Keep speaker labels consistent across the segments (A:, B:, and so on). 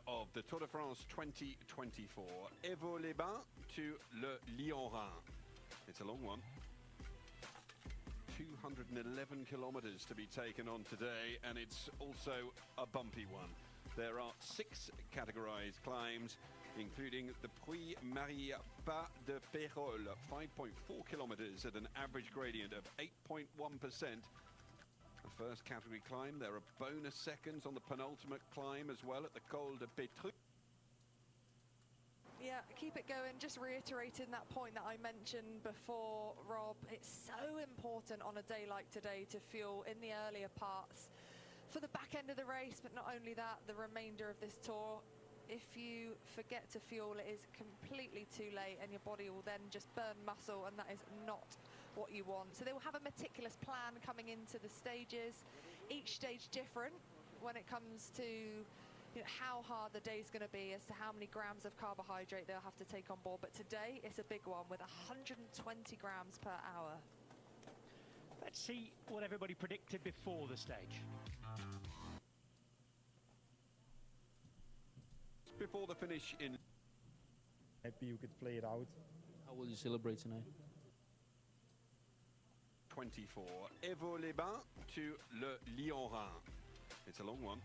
A: of the Tour de France 2024. Évaux-les-Bains to Le Lyon-Rhin. It's a long one. 211 kilometers to be taken on today, and it's also a bumpy one. There are 6 categorized climbs, including the Puy-Marie-Pas de Pérol, 5.4 kilometers at an average gradient of 8.1%. The first category climb, there are bonus seconds on the penultimate climb as well at the Col de Pétru.
B: Yeah, keep it going. Just reiterating that point that I mentioned before, Rob. It's so important on a day like today to fuel in the earlier parts for the back end of the race, but not only that, the remainder of this tour. If you forget to fuel, it is completely too late, and your body will then just burn muscle, and that is not what you want. So they will have a meticulous plan coming into the stages, each stage different when it comes to how hard the day's going to be, as to how many grams of carbohydrate they'll have to take on board. But today it's a big one with 120 grams per hour.
C: Let's see what everybody predicted before the stage.
A: Before the finish in...
D: Happy you could play it out.
E: How will you celebrate tonight?
A: 24. Évaux-les-Bains to Le Lyon-Rhin. It's a long one.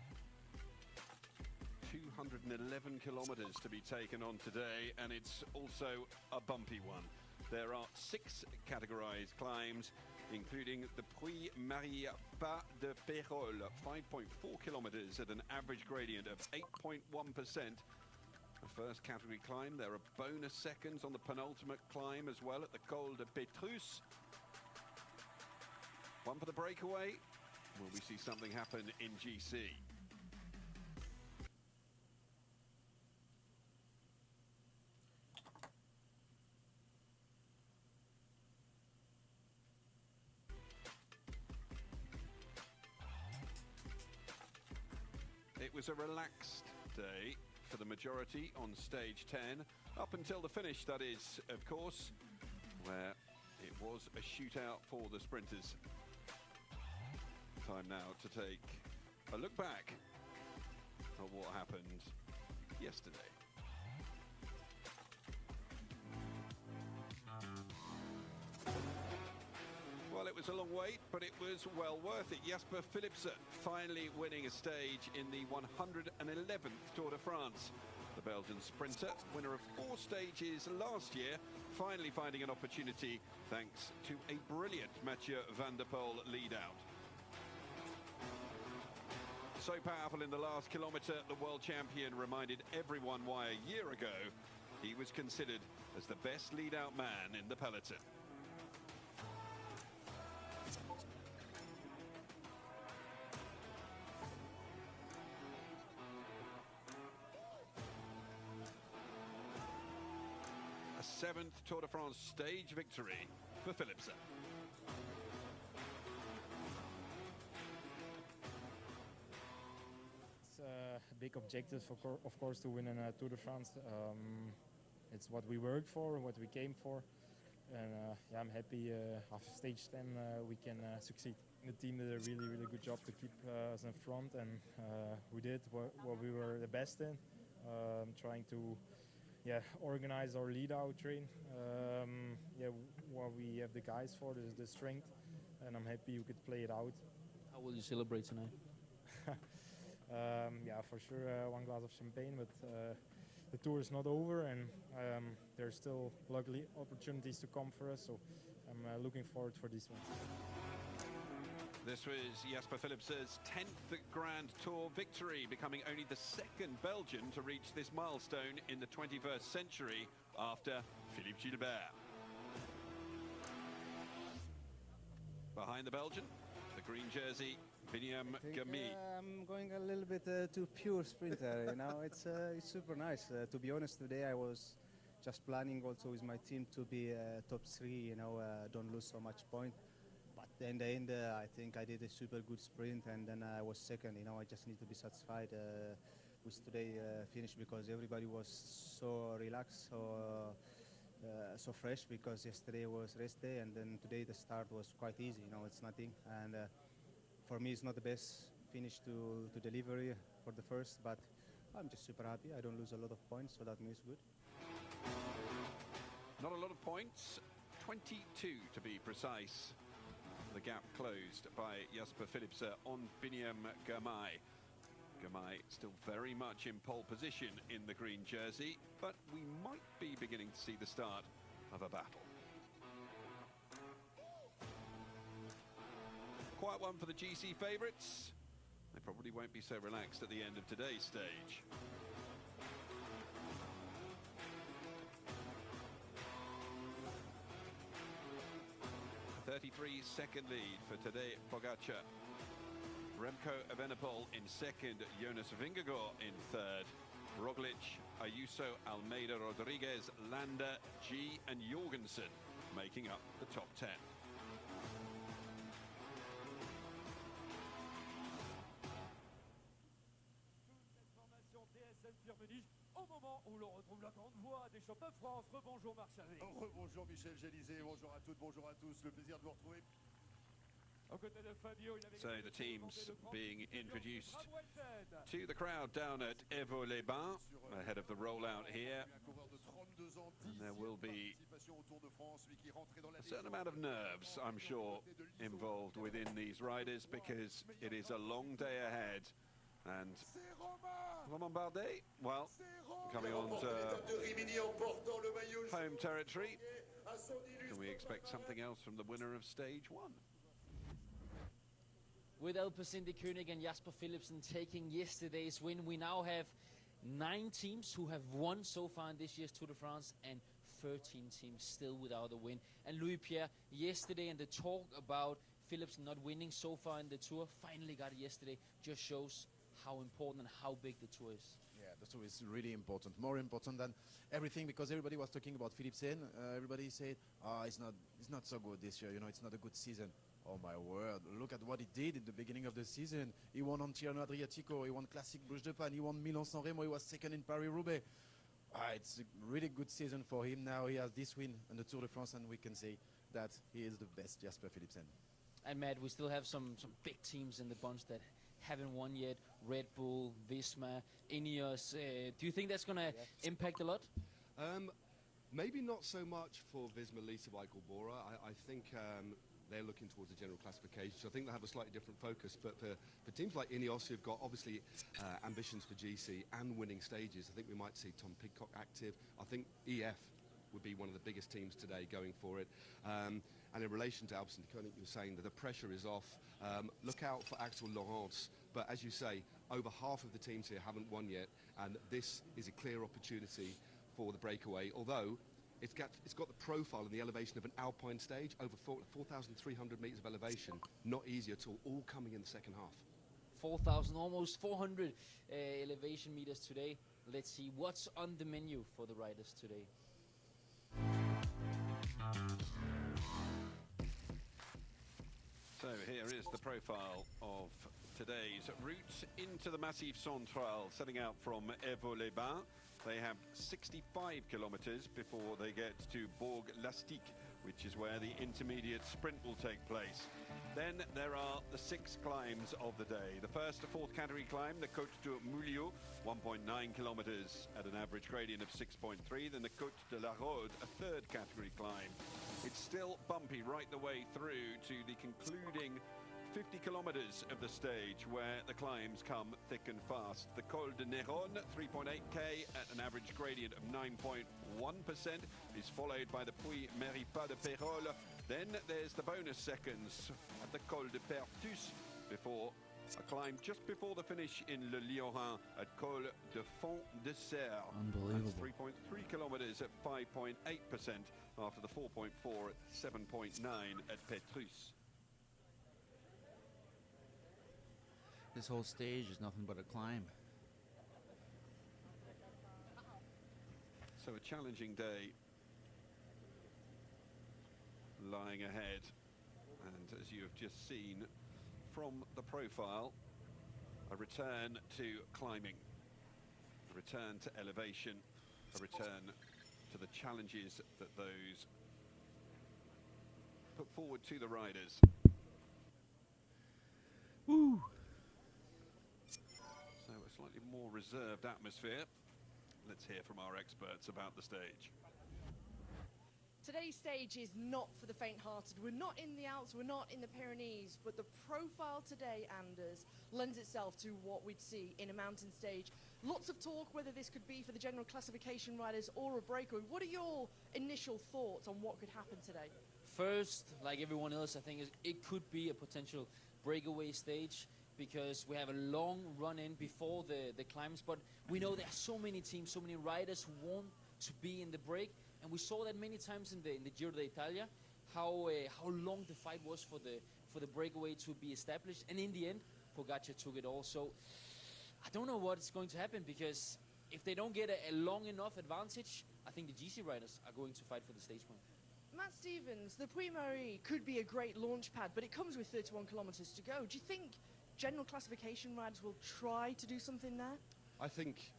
A: 211 kilometers to be taken on today, and it's also a bumpy one. There are 6 categorized climbs, including the Puy-Marie-Pas de Pérol, 5.4 kilometers at an average gradient of 8.1%. The first category climb, there are bonus seconds on the penultimate climb as well at the Col de Pétru. One for the breakaway. Will we see something happen in GC? It was a relaxed day for the majority on stage 10, up until the finish, that is, of course, where it was a shootout for the sprinters. Time now to take a look back at what happened yesterday. Well, it was a long wait, but it was well worth it. Jasper Philipsen finally winning a stage in the 111th Tour de France. The Belgian sprinter, winner of 4 stages last year, finally finding an opportunity thanks to a brilliant Mathieu van der Poel lead-out. So powerful in the last kilometre, the world champion reminded everyone why a year ago he was considered as the best lead-out man in the peloton. A 7th Tour de France stage victory for Philipsen.
D: It's a big objective, of course, to win a Tour de France. It's what we worked for, what we came for. And yeah, I'm happy after stage 10 we can succeed. The team did a really, really good job to keep us in front, and we did what we were the best in, trying to organize our lead-out train. What we have the guys for is the strength, and I'm happy you could play it out.
E: How will you celebrate tonight?
D: Yeah, for sure, 1 glass of champagne, but the tour is not over, and there's still luckily opportunities to come for us, so I'm looking forward for this one.
A: This was Jasper Philipsen's 10th Grand Tour victory, becoming only the 2nd Belgian to reach this milestone in the 21st century after Philippe Gilbert. Behind the Belgian, the green jersey, Biniam Gami.
F: I'm going a little bit too pure sprinter, you know. It's super nice. To be honest, today I was just planning also with my team to be top 3, you know, don't lose so much point. But in the end, I think I did a super good sprint, and then I was 2nd. You know, I just need to be satisfied with today's finish, because everybody was so relaxed, so fresh, because yesterday was rest day, and then today the start was quite easy. You know, it's nothing, and for me it's not the best finish to delivery for the first, but I'm just super happy. I don't lose a lot of points, so that means good.
A: Not a lot of points, 22 to be precise. The gap closed by Jasper Philipsen on Biniam Girmay. Girmay still very much in pole position in the green jersey, but we might be beginning to see the start of a battle. Quiet one for the GC favourites. They probably won't be so relaxed at the end of today's stage. A 33-second lead for Tadej Pogačar. Remco Evenepoel in second, Jonas Vingegaard in third. Roglic, Ayuso, Almeida, Rodriguez, Landa, G and Jorgensen making up the top 10.
G: Au moment où l'on retrouve la grande voix des champions de France. Rebonjour Marc Chavé.
H: Rebonjour Michel Gélisée, bonjour à toutes, bonjour à tous, le plaisir de vous retrouver.
A: So the teams being introduced to the crowd down at Évaux-les-Bains ahead of the rollout here. And there will be a certain amount of nerves, I'm sure, involved within these riders because it is a long day ahead. And Romain Bardet, well, coming on to home territory. Can we expect something else from the winner of stage one?
E: With Alpecin de Koenig and Jasper Philipsen taking yesterday's win, we now have 9 teams who have won so far in this year's Tour de France and 13 teams still without a win. And Louis-Pierre, yesterday, and the talk about Philipsen not winning so far in the Tour, finally got it yesterday, just shows how important and how big the Tour is.
I: Yeah, the Tour is really important, more important than everything, because everybody was talking about Philipsen. Everybody said, it's not so good this year, you know, it's not a good season. Oh my word, look at what he did in the beginning of the season. He won on Tirreno Adriatico, he won Classic Bruges de Panne, he won Milan-San Remo, he was second in Paris-Roubaix. It's a really good season for him now. He has this win on the Tour de France, and we can say that he is the best Jasper Philipsen.
E: And Matt, we still have some big teams in the bunch that haven't won yet. Red Bull, Visma, Ineos. Do you think that's going to impact a lot?
J: Maybe not so much for Visma, Lisa, Michael Bora. I think they're looking towards the general classification. So I think they have a slightly different focus. But for teams like Ineos, who've got obviously ambitions for GC and winning stages, I think we might see Tom Pidcock active. I think EF would be one of the biggest teams today going for it. And in relation to Alpecin de Koenig, you were saying that the pressure is off. Look out for Axel Laurence. But as you say, over half of the teams here haven't won yet, and this is a clear opportunity for the breakaway. Although it's got the profile and the elevation of an alpine stage, over 4,300 meters of elevation, not easy at all coming in the second half.
E: 4,000, almost 400 elevation meters today. Let's see what's on the menu for the riders today.
A: So here is the profile of today's route into the Massif Central, setting out from Évaux-les-Bains. They have 65 kilometers before they get to Bourg-Lastic, which is where the intermediate sprint will take place. Then there are the 6 climbs of the day. The first to 4th category climb, the Côte de Mulieu, 1.9 kilometers at an average gradient of 6.3. Then the Côte de la Rode, a 3rd category climb. It's still bumpy right the way through to the concluding 50 kilometers of the stage, where the climbs come thick and fast. The Col de Néron, 3.8k at an average gradient of 9.1%, is followed by the Puy-Méripas de Pérol. Then there's the bonus seconds at the Col de Pertus, before a climb just before the finish in Le Liorin at Col de Fond de Serre.
E: Unbelievable.
A: That's 3.3 kilometers at 5.8%, after the 4.4 at 7.9 at Petrus.
K: This whole stage is nothing but a climb.
A: So a challenging day lying ahead, and as you have just seen from the profile, a return to climbing, a return to elevation, a return to the challenges that those put forward to the riders.
K: Woo!
A: So a slightly more reserved atmosphere. Let's hear from our experts about the stage.
L: Today's stage is not for the faint-hearted. We're not in the Alps, we're not in the Pyrenees, but the profile today, Anders, lends itself to what we'd see in a mountain stage. Lots of talk whether this could be for the general classification riders or a breakaway. What are your initial thoughts on what could happen today?
E: First, like everyone else, I think it could be a potential breakaway stage because we have a long run-in before the climbs, but we know there are so many teams, so many riders who want to be in the break, and we saw that many times in the Giro d'Italia, how long the fight was for the breakaway to be established, and in the end, Pogacar took it all. So I don't know what's going to happen, because if they don't get a long enough advantage, I think the GC riders are going to fight for the stage point.
L: Matt Stevens, the Puy-Marie could be a great launch pad, but it comes with 31 kilometres to go. Do you think general classification riders will try to do something there?
J: I think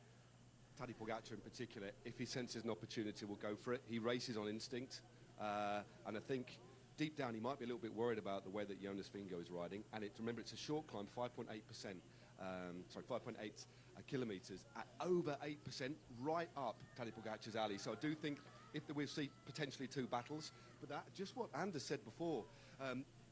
J: Tadej Pogacar in particular, if he senses an opportunity, will go for it. He races on instinct, and I think deep down he might be a little bit worried about the way that Jonas Vingegaard is riding. And remember, it's a short climb, 5.8 kilometres at over 8%, right up Tadej Pogacar's alley. So I do think we'll see potentially two battles, but that just what Anders said before.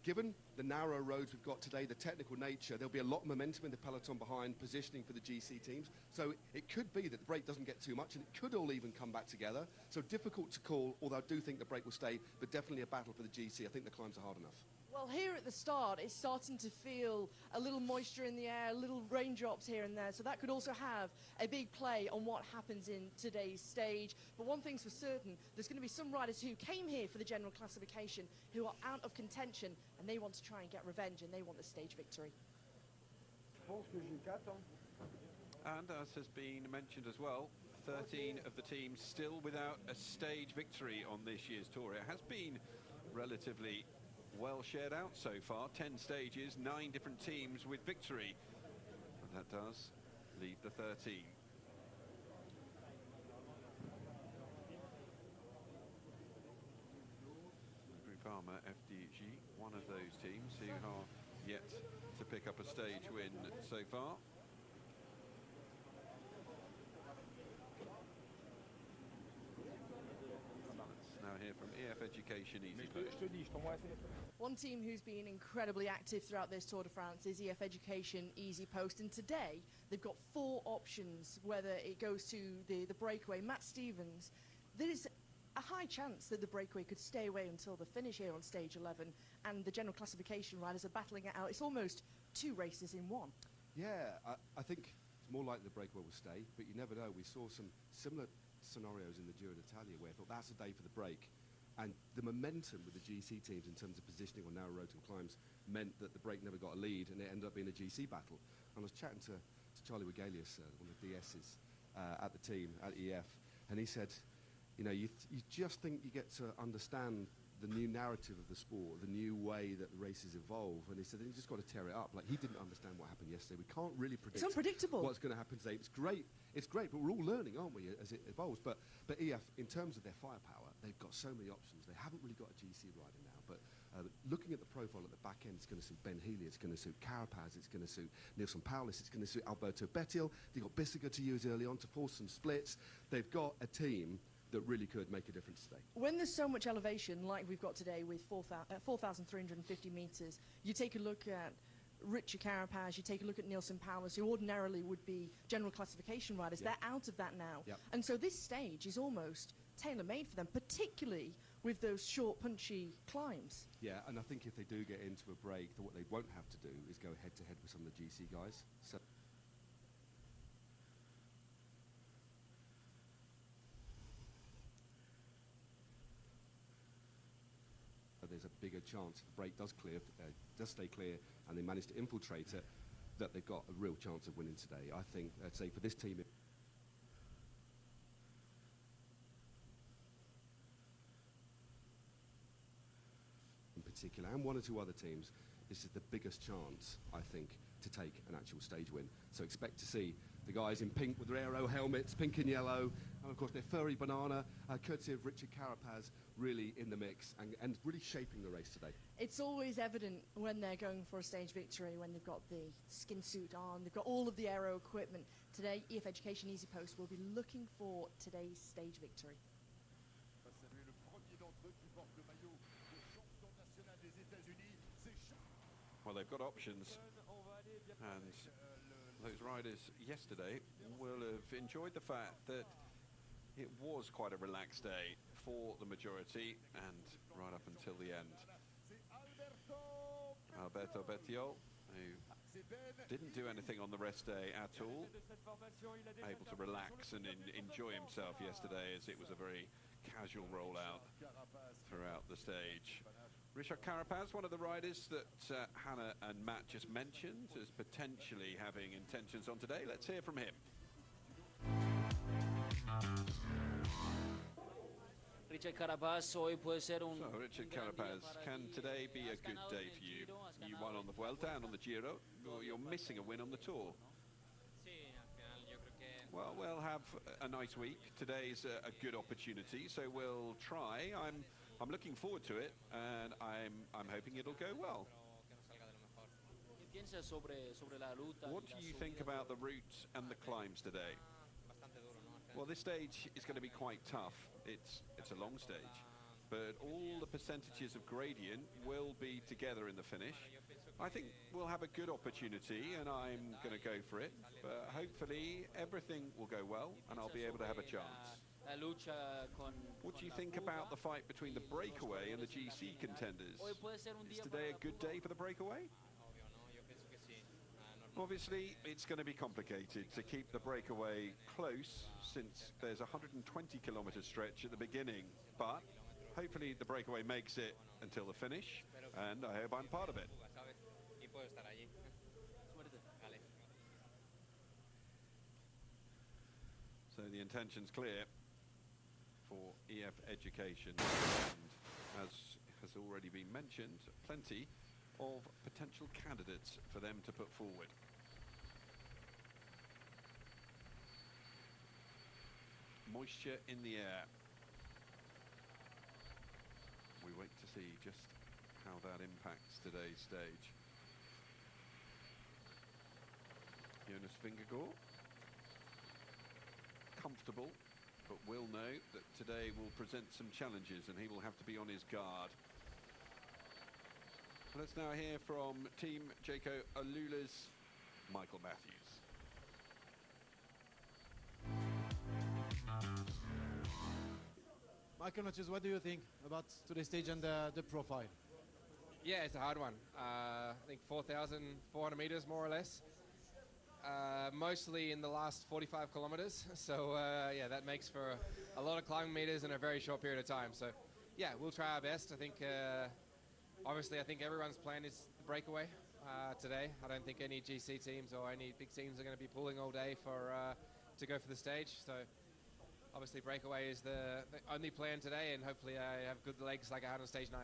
J: Given the narrow roads we've got today, the technical nature, there'll be a lot of momentum in the peloton behind, positioning for the GC teams. So it could be that the break doesn't get too much, and it could all even come back together. So difficult to call, although I do think the break will stay, but definitely a battle for the GC. I think the climbs are hard enough.
L: Well, here at the start, it's starting to feel a little moisture in the air, little raindrops here and there, so that could also have a big play on what happens in today's stage. But one thing's for certain, there's going to be some riders who came here for the general classification who are out of contention, and they want to try and get revenge, and they want the stage victory.
A: And as has been mentioned as well, 13 of the teams still without a stage victory on this year's tour. It has been relatively well shared out so far, 10 stages, 9 different teams with victory. And that does leave the 13. Groupama FDG, one of those teams who are yet to pick up a stage win so far. Now here from EF Education Easy Post.
L: One team who's been incredibly active throughout this Tour de France is EF Education Easy Post, and today they've got 4 options whether it goes to the breakaway. Matt Stevens, there is a high chance that the breakaway could stay away until the finish here on stage 11, and the general classification riders are battling it out. It's almost 2 races in one.
J: Yeah, I think it's more likely the breakaway will stay, but you never know. We saw some similar scenarios in the Giro d'Italia where I thought that's a day for the break, and the momentum with the GC teams in terms of positioning on narrow roads and climbs meant that the break never got a lead, and it ended up being a GC battle. And I was chatting to Charlie Wigalius, one of the DSs at the team at EF, and he said, you know, you just think you get to understand the new narrative of the sport, the new way that the races evolve, and he said, you just got to tear it up. Like, he didn't understand what happened yesterday. We can't really predict.
L: It's unpredictable.
J: What's going to happen today. It's great, but we're all learning, aren't we, as it evolves. But EF, in terms of their firepower, they've got so many options. They haven't really got a GC rider now, but looking at the profile at the back end, it's going to suit Ben Healy, it's going to suit Carapaz, it's going to suit Nilsson Paulus, it's going to suit Alberto Bettiol. They've got Bissiger to use early on to force some splits. They've got a team that really could make a difference today.
L: When there's so much elevation like we've got today with 4,350 metres, you take a look at Richard Carapaz, you take a look at Nilsson Paulus, who ordinarily would be general classification riders.
J: Yep.
L: They're out of that now.
J: Yep.
L: And so this stage is almost tailor-made for them, particularly with those short, punchy climbs.
J: Yeah, and I think if they do get into a break, what they won't have to do is go head-to-head with some of the GC guys. So there's a bigger chance if the break does stay clear, and they manage to infiltrate it, that they've got a real chance of winning today. I think, I'd say for this team, in particular, and 1 or 2 other teams, this is the biggest chance, I think, to take an actual stage win. So expect to see the guys in pink with their aero helmets, pink and yellow, And of course, their furry banana, courtesy of Richard Carapaz, really in the mix and really shaping the race today.
L: It's always evident when they're going for a stage victory, when they've got the skin suit on, they've got all of the aero equipment. Today, EF Education Easy Post will be looking for today's stage victory.
A: Well, they've got options, and those riders yesterday will have enjoyed the fact that it was quite a relaxed day for the majority and right up until the end. Alberto Bettiol, who didn't do anything on the rest day at all, able to relax and enjoy himself yesterday, as it was a very casual rollout throughout the stage. Richard Carapaz, one of the riders that Hannah and Matt just mentioned as potentially having intentions on today. Let's hear from him.
E: Richard Carapaz, hoy puede ser un...
A: So, Richard Carapaz, can today be a good day for you? You won on the Vuelta and on the Giro. You're missing a win on the Tour. Well, we'll have a nice week. Today's a good opportunity, so we'll try. I'm looking forward to it, and I'm hoping it'll go well. What do you think about the route and the climbs today? Well, this stage is going to be quite tough. It's a long stage, but all the percentages of gradient will be together in the finish. I think we'll have a good opportunity, and I'm going to go for it. But hopefully everything will go well, and I'll be able to have a chance. What do you think about the fight between the breakaway and the GC contenders? Is today a good day for the breakaway? Obviously, it's going to be complicated to keep the breakaway close, since there's a 120-kilometer stretch at the beginning. But hopefully the breakaway makes it until the finish, and I hope I'm part of it. So the intention's clear for EF Education, and as has already been mentioned, plenty of potential candidates for them to put forward. Moisture in the air. We wait to see just how that impacts today's stage. Jonas Vingegaard, comfortable, but will know that today will present some challenges and he will have to be on his guard. Let's now hear from Team Jaco Alula's Michael Matthews.
I: Michael Matthews, what do you think about today's stage and the profile?
M: Yeah, it's a hard one. I think 4,400 meters, more or less. Mostly in the last 45 kilometers. So, yeah, that makes for a lot of climbing meters in a very short period of time. So, yeah, we'll try our best. I think, obviously, I think everyone's plan is the breakaway today. I don't think any GC teams or any big teams are going to be pulling all day to go for the stage. So, obviously, breakaway is the only plan today, and hopefully I have good legs like I had on stage 9.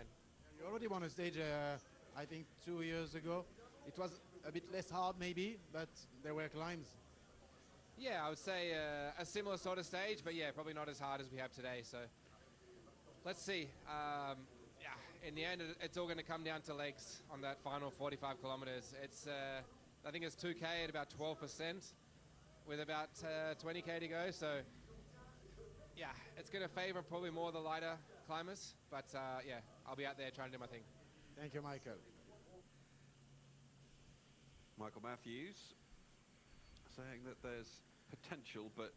I: You already won a stage, I think, 2 years ago. It was a bit less hard, maybe, but there were climbs.
M: Yeah, I would say a similar sort of stage, but yeah, probably not as hard as we have today. So let's see. Yeah, in the end, it's all going to come down to legs on that final 45 kilometers. It's, I think it's 2K at about 12%, with about 20K to go. So yeah, it's going to favor probably more the lighter climbers, but yeah, I'll be out there trying to do my thing.
I: Thank you, Michael.
A: Michael Matthews saying that there's potential, but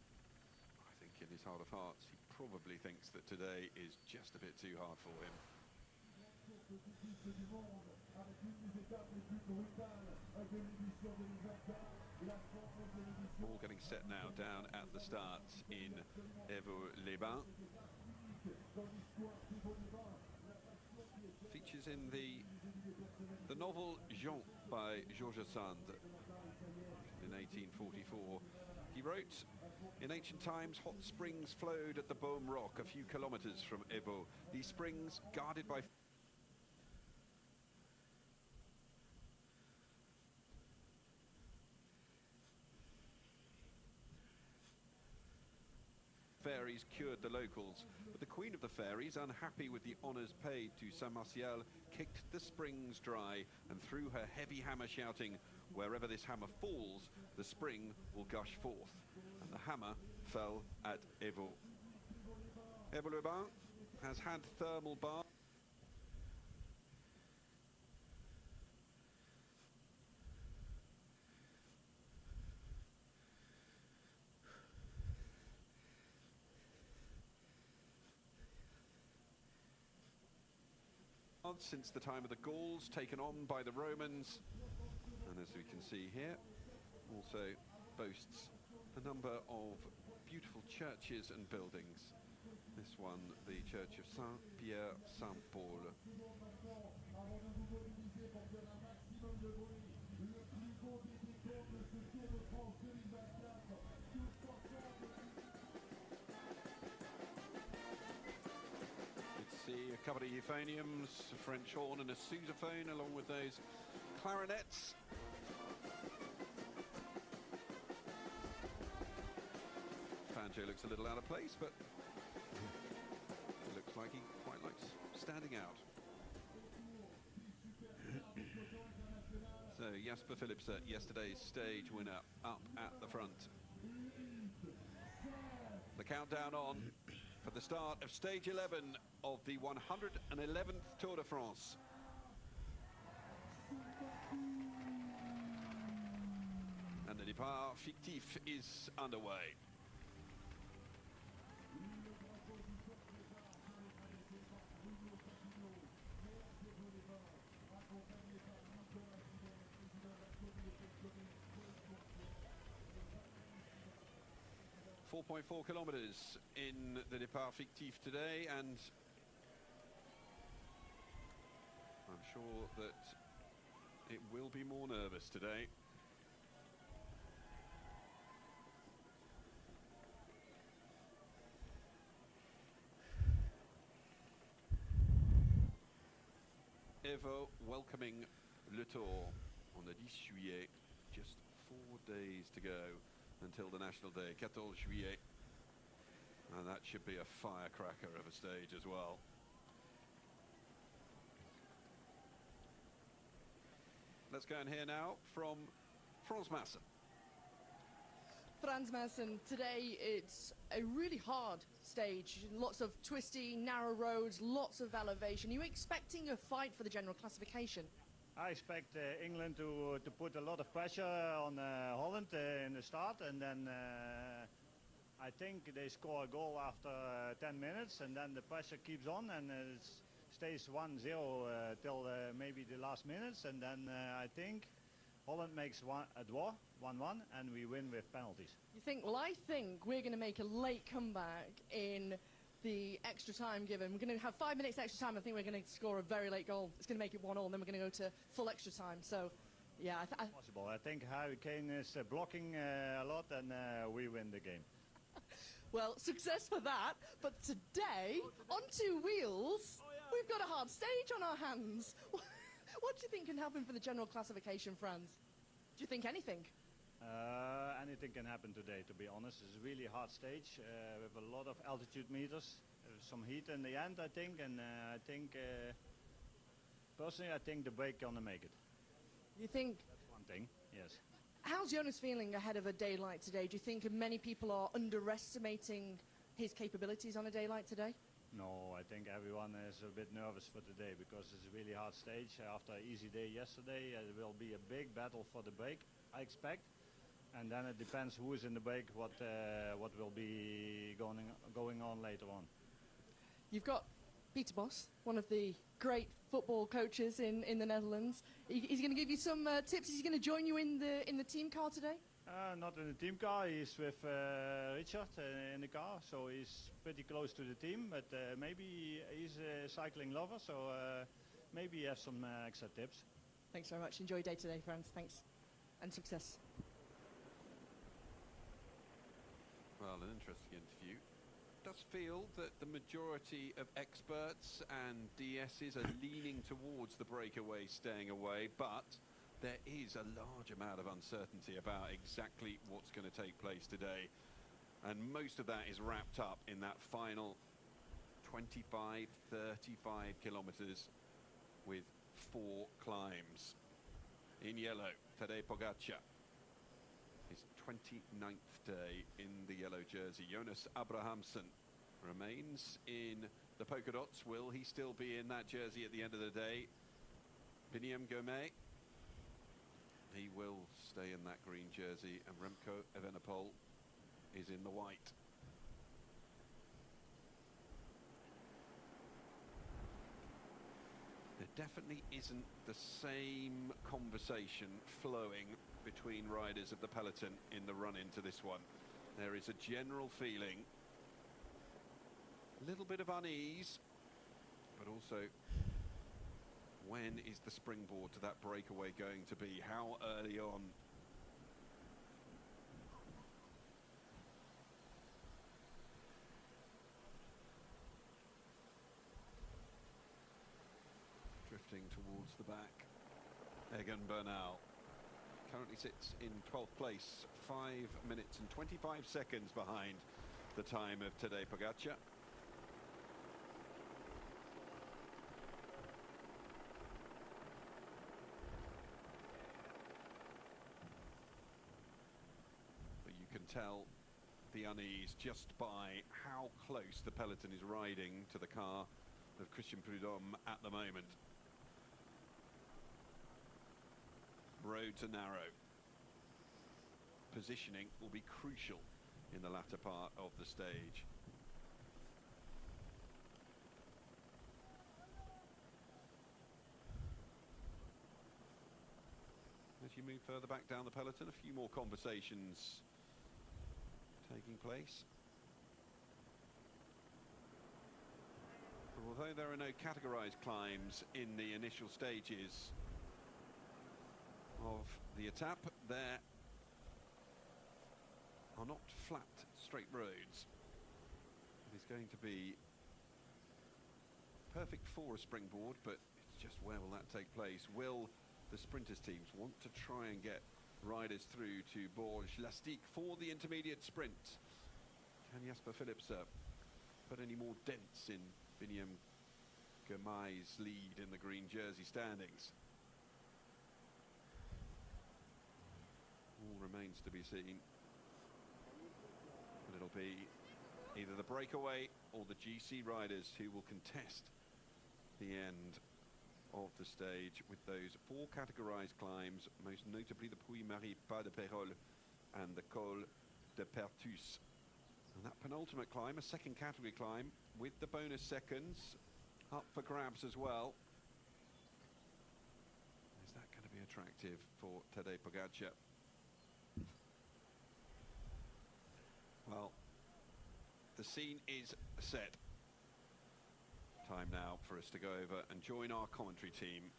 A: I think in his heart of hearts he probably thinks that today is just a bit too hard for him. All getting set now down at the start in Évaux-les-Bains. Features in the novel Jean by Georges Sand in 1844. He wrote, in ancient times, hot springs flowed at the Baume Rock a few kilometers from Évaux. These springs, guarded by fairies cured the locals, but the Queen of the Fairies, unhappy with the honours paid to Saint-Martial, kicked the springs dry and threw her heavy hammer, shouting, "Wherever this hammer falls, the spring will gush forth." And the hammer fell at Evaux. Evaux-le-Bain has had thermal baths. Since the time of the Gauls, taken on by the Romans, and as we can see here, also boasts a number of beautiful churches and buildings. This one, the Church of Saint-Pierre, Saint-Paul. See a couple of euphoniums, a French horn and a sousaphone, along with those clarinets. Banjo looks a little out of place, but it looks like he quite likes standing out. So Jasper Philipsen, yesterday's stage winner, up at the front. The countdown on for the start of stage 11 of the 111th Tour de France. And the départ fictif is underway. .4 kilometers in the départ fictif today, and I'm sure that it will be more nervous today. Evaux welcoming Le Tour on the 10 juillet, just 4 days to go until the national day, 14 juillet, and that should be a firecracker of a stage as well. Let's go and hear now from Frans Maassen.
L: Frans Maassen, today it's a really hard stage, lots of twisty, narrow roads, lots of elevation. Are you expecting a fight for the general classification?
N: I expect England to put a lot of pressure on Holland in the start, and then I think they score a goal after 10 minutes, and then the pressure keeps on, and it stays 1-0 till maybe the last minutes, and then I think Holland makes a draw, 1-1, and we win with penalties.
L: You think? Well, I think we're going to make a late comeback in the extra time given. We're going to have 5 minutes extra time. I think we're going to score a very late goal. It's going to make it 1-1, and then we're going to go to full extra time. So, yeah.
N: Possible. I think Harry Kane is blocking a lot, and we win the game.
L: Well, success for that. But today, on 2 wheels, we've got a hard stage on our hands. What do you think can happen for the general classification, Frans? Do you think anything?
N: Anything can happen today, to be honest. It's a really hard stage with a lot of altitude meters, some heat in the end, I think, and I think, personally, I think the brake gonna make it.
L: You think?
N: That's one thing, yes.
L: How's Jonas feeling ahead of a day like today? Do you think many people are underestimating his capabilities on a day like today?
N: No, I think everyone is a bit nervous for today because it's a really hard stage. After an easy day yesterday, it will be a big battle for the brake, I expect. And then it depends who is in the brake, what will be going on later on.
L: You've got Peter Bos, one of the great football coaches in the Netherlands. He's going to give you some tips. Is he going to join you in the team car today?
N: Not in the team car. He's with Richard in the car, so he's pretty close to the team. But maybe he's a cycling lover, so maybe he has some extra tips.
L: Thanks very much. Enjoy your day today, friends. Thanks, and success.
A: Well, an interesting interview. It does feel that the majority of experts and DSs are leaning towards the breakaway staying away, but there is a large amount of uncertainty about exactly what's going to take place today. and most of that is wrapped up in that final 25, 35 kilometers with 4 climbs. In yellow, Tadej Pogacar, his 29th day in the yellow jersey. Jonas Abrahamsen remains in the polka dots. Will he still be in that jersey at the end of the day? Biniam Girmay, he will stay in that green jersey, and Remco Evenepoel is in the white. There definitely isn't the same conversation flowing between riders of the peloton in the run into this one. There is a general feeling, a little bit of unease, but also when is the springboard to that breakaway going to be? How early on? Drifting towards the back, Egan Bernal currently sits in 12th place, 5 minutes and 25 seconds behind the time of Tadej Pogacar. But you can tell the unease just by how close the peloton is riding to the car of Christian Prudhomme at the moment. Roads are narrow. Positioning will be crucial in the latter part of the stage. As you move further back down the peloton, a few more conversations taking place. Although there are no categorized climbs in the initial stages of the etape, there are not flat, straight roads. It is going to be perfect for a springboard, but it's just where will that take place? Will the sprinters teams want to try and get riders through to Bourges-Lastic for the intermediate sprint? Can Jasper Philipsen put any more dents in Biniam Girmay's lead in the green jersey standings? All remains to be seen. And it'll be either the breakaway or the GC riders who will contest the end of the stage with those 4 categorized climbs, most notably the Puy-Marie Pas de Pérol and the Col de Pertus. And that penultimate climb, a second category climb, with the bonus seconds up for grabs as well. Is that going to be attractive for Tadej Pogacar? Well, the scene is set. Time now for us to go over and join our commentary team.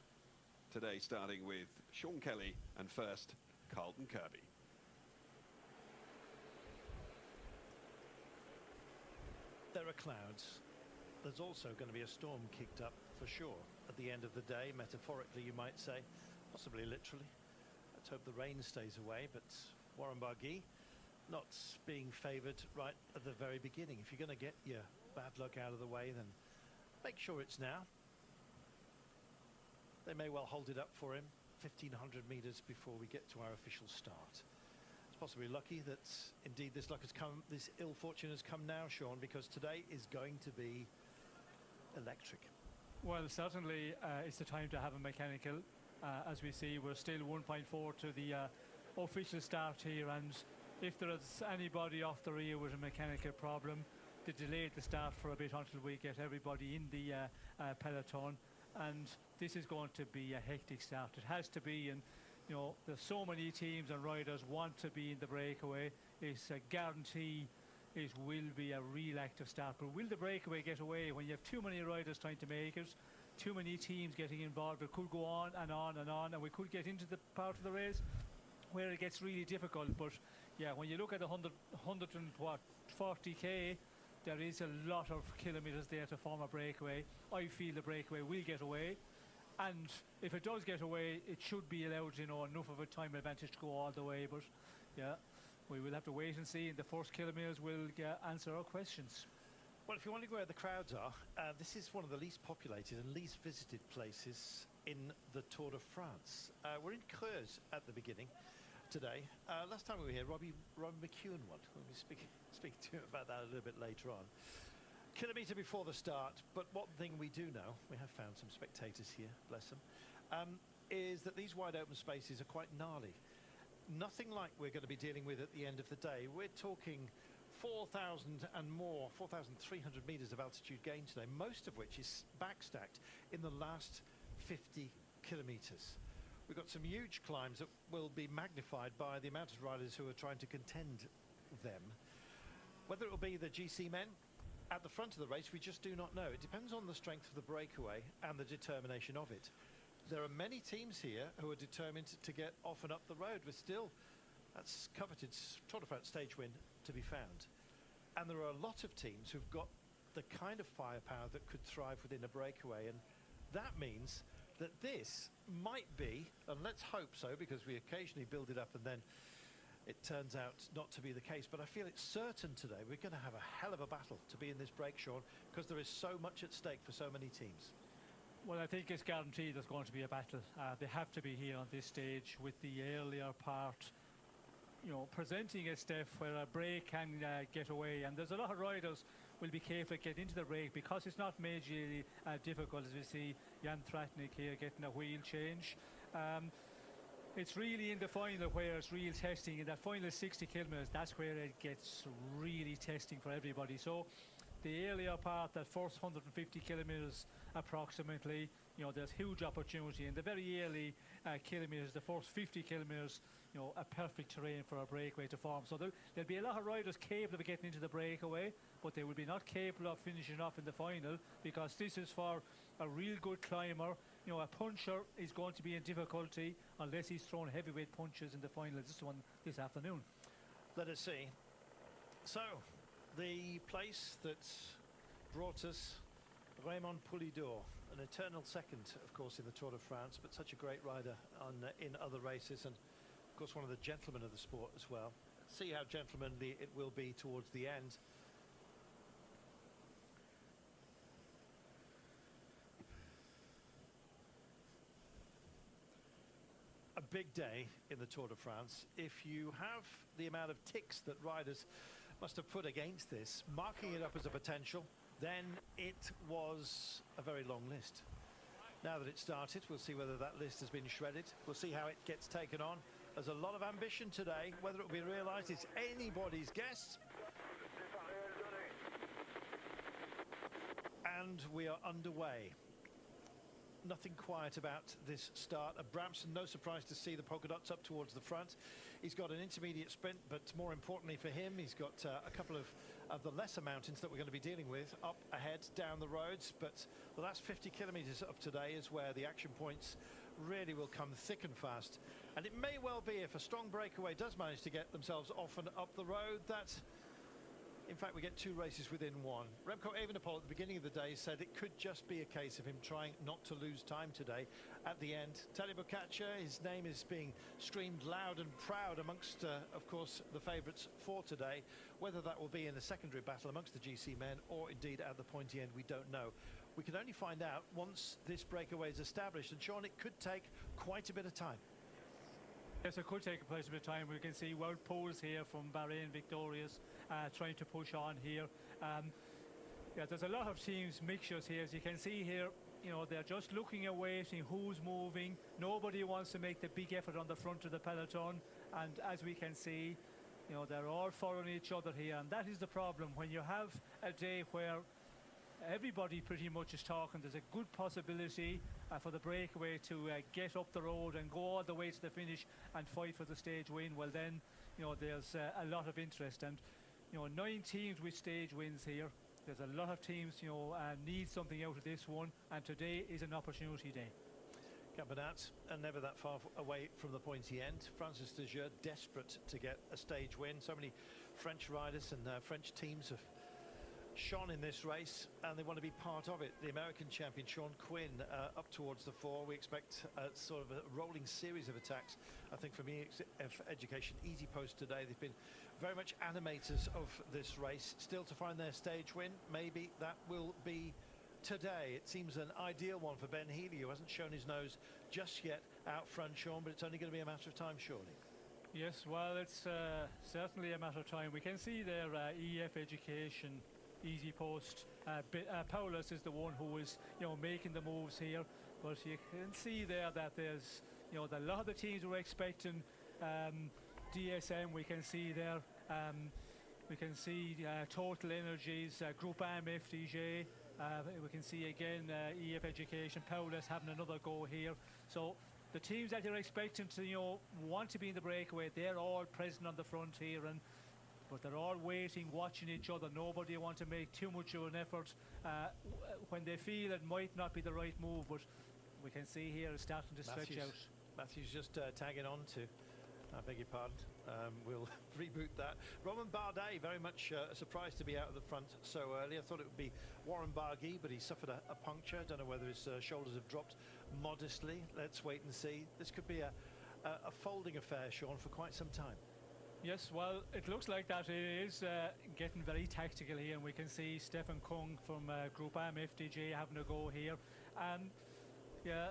A: Today starting with Sean Kelly and first Carlton Kirby.
O: There are clouds. There's also going to be a storm kicked up for sure at the end of the day, metaphorically you might say, possibly literally. Let's hope the rain stays away, but Warren Barguil not being favoured right at the very beginning. If you're going to get your bad luck out of the way, then make sure it's now. They may well hold it up for him 1,500 metres before we get to our official start. It's possibly lucky that indeed this luck has come, this ill fortune has come now, Sean, because today is going to be electric.
P: Well, certainly it's the time to have a mechanical. As we see, we're still 1.4 to the official start here, and if there is anybody off the rear with a mechanical problem, they delayed the start for a bit until we get everybody in the peloton, and this is going to be a hectic start. It has to be, and you know, there's so many teams and riders want to be in the breakaway. It's a guarantee it will be a real active start. But will the breakaway get away when you have too many riders trying to make it, too many teams getting involved? It could go on and on and on, and we could get into the part of the race where it gets really difficult. But yeah, when you look at the 140k, there is a lot of kilometres there to form a breakaway. I feel the breakaway will get away, and if it does get away, it should be allowed, you know, enough of a time advantage to go all the way. But yeah, we will have to wait and see, and the first kilometres will answer our questions.
O: Well, if you're wondering where the crowds are, this is one of the least populated and least visited places in the Tour de France. We're in Creuse at the beginning today. Last time we were here, Robbie McEwen won. We'll be speaking to him about that a little bit later on. Kilometre before the start, but one thing we do know, we have found some spectators here, bless them, is that these wide open spaces are quite gnarly. Nothing like we're going to be dealing with at the end of the day. We're talking 4,000 and more, 4,300 metres of altitude gain today, most of which is backstacked in the last 50 kilometres. We've got some huge climbs that will be magnified by the amount of riders who are trying to contend them. Whether it will be the GC men at the front of the race, we just do not know. It depends on the strength of the breakaway and the determination of it. There are many teams here who are determined to get off and up the road with still, that's coveted Tour de France stage win to be found. And there are a lot of teams who've got the kind of firepower that could thrive within a breakaway, and that means that this might be, and let's hope so, because we occasionally build it up and then it turns out not to be the case, but I feel it's certain today we're going to have a hell of a battle to be in this break, Sean, because there is so much at stake for so many teams.
P: Well, I think it's guaranteed there's going to be a battle. They have to be here on this stage with the earlier part, you know, presenting a step where a break can get away. And there's a lot of riders will be careful to get into the break because it's not majorly difficult, as we see Jan Tratnik here getting a wheel change. It's really in the final where it's real testing. In that final 60 kilometres, that's where it gets really testing for everybody. So the earlier part, that first 150 kilometres approximately, you know, there's huge opportunity. In the very early kilometres, the first 50 kilometres, you know, a perfect terrain for a breakaway to form. So there'll be a lot of riders capable of getting into the breakaway, but they will be not capable of finishing off in the final, because this is for a real good climber. You know, a puncher is going to be in difficulty unless he's thrown heavyweight punches in the final, this afternoon.
O: Let us see. So, the place that brought us Raymond Poulidor, an eternal second, of course, in the Tour de France, but such a great rider in other races, and of course one of the gentlemen of the sport as well. Let's see how gentlemanly it will be towards the end. A big day in the Tour de France. If you have the amount of ticks that riders must have put against this, marking it up as a potential, then it was a very long list. Now that it started, we'll see whether that list has been shredded. We'll see how it gets taken on. There's a lot of ambition today. Whether it will be realised is anybody's guess. And we are underway. Nothing quiet about this start. Abramson, no surprise to see the polka dots up towards the front. He's got an intermediate sprint, but more importantly for him, he's got a couple of the lesser mountains that we're going to be dealing with up ahead down the roads. But the last 50 kilometres of today is where the action points really will come thick and fast. And it may well be, if a strong breakaway does manage to get themselves off and up the road, that in fact we get two races within one. Remco Evenepoel at the beginning of the day said it could just be a case of him trying not to lose time today. At the end, Tadej Pogačar, his name is being screamed loud and proud amongst of course the favourites for today. Whether that will be in the secondary battle amongst the GC men or indeed at the pointy end, we don't know. We can only find out once this breakaway is established, and Sean, it could take quite a bit of time.
P: Yes, it could take a bit of time. We can see World Poles here from Bahrain victorious, trying to push on here. Yeah, there's a lot of teams mixtures here, as you can see here. You know, they're just looking and waiting who's moving. Nobody wants to make the big effort on the front of the peloton, and as we can see, you know, they're all following each other here, and that is the problem when you have a day where everybody pretty much is talking. There's a good possibility for the breakaway to get up the road and go all the way to the finish and fight for the stage win. Well then, you know, there's a lot of interest, and you know, 9 teams with stage wins here. There's a lot of teams, you know, need something out of this one, and today is an opportunity day.
O: Campeonato, and never that far away from the pointy end. Francis de Jure desperate to get a stage win. So many French riders and French teams have shone in this race, and they want to be part of it. The American champion, Sean Quinn, up towards the 4. We expect sort of a rolling series of attacks. I think from EF Education Easy Post today, they've been very much animators of this race. Still to find their stage win, maybe that will be today. It seems an ideal one for Ben Healy, who hasn't shown his nose just yet out front, Sean, but it's only going to be a matter of time, surely.
P: Yes, well, it's certainly a matter of time. We can see there EF Education Easy Post. Paulus is the one who is, making the moves here, but you can see there that there's, a lot of the teams were expecting DSM. We can see there. We can see Total Energies, Group AM FDJ. We can see again EF Education, Paulus having another go here. So the teams that you're expecting to, want to be in the breakaway, they're all present on the front here, but they're all waiting, watching each other. Nobody wants to make too much of an effort when they feel it might not be the right move, but we can see here it's starting to stretch out.
O: Matthew's just tagging on to, I beg your pardon, we'll reboot that. Roman Bardet, very much surprised to be out of the front so early. I thought it would be Warren Barguil, but he suffered a puncture. Don't know whether his shoulders have dropped modestly. Let's wait and see. This could be a folding affair, Sean, for quite some time.
P: Yes, well, it looks like that it is getting very tactical here, and we can see Stefan Kung from Group AM FDJ having a go here. Yeah,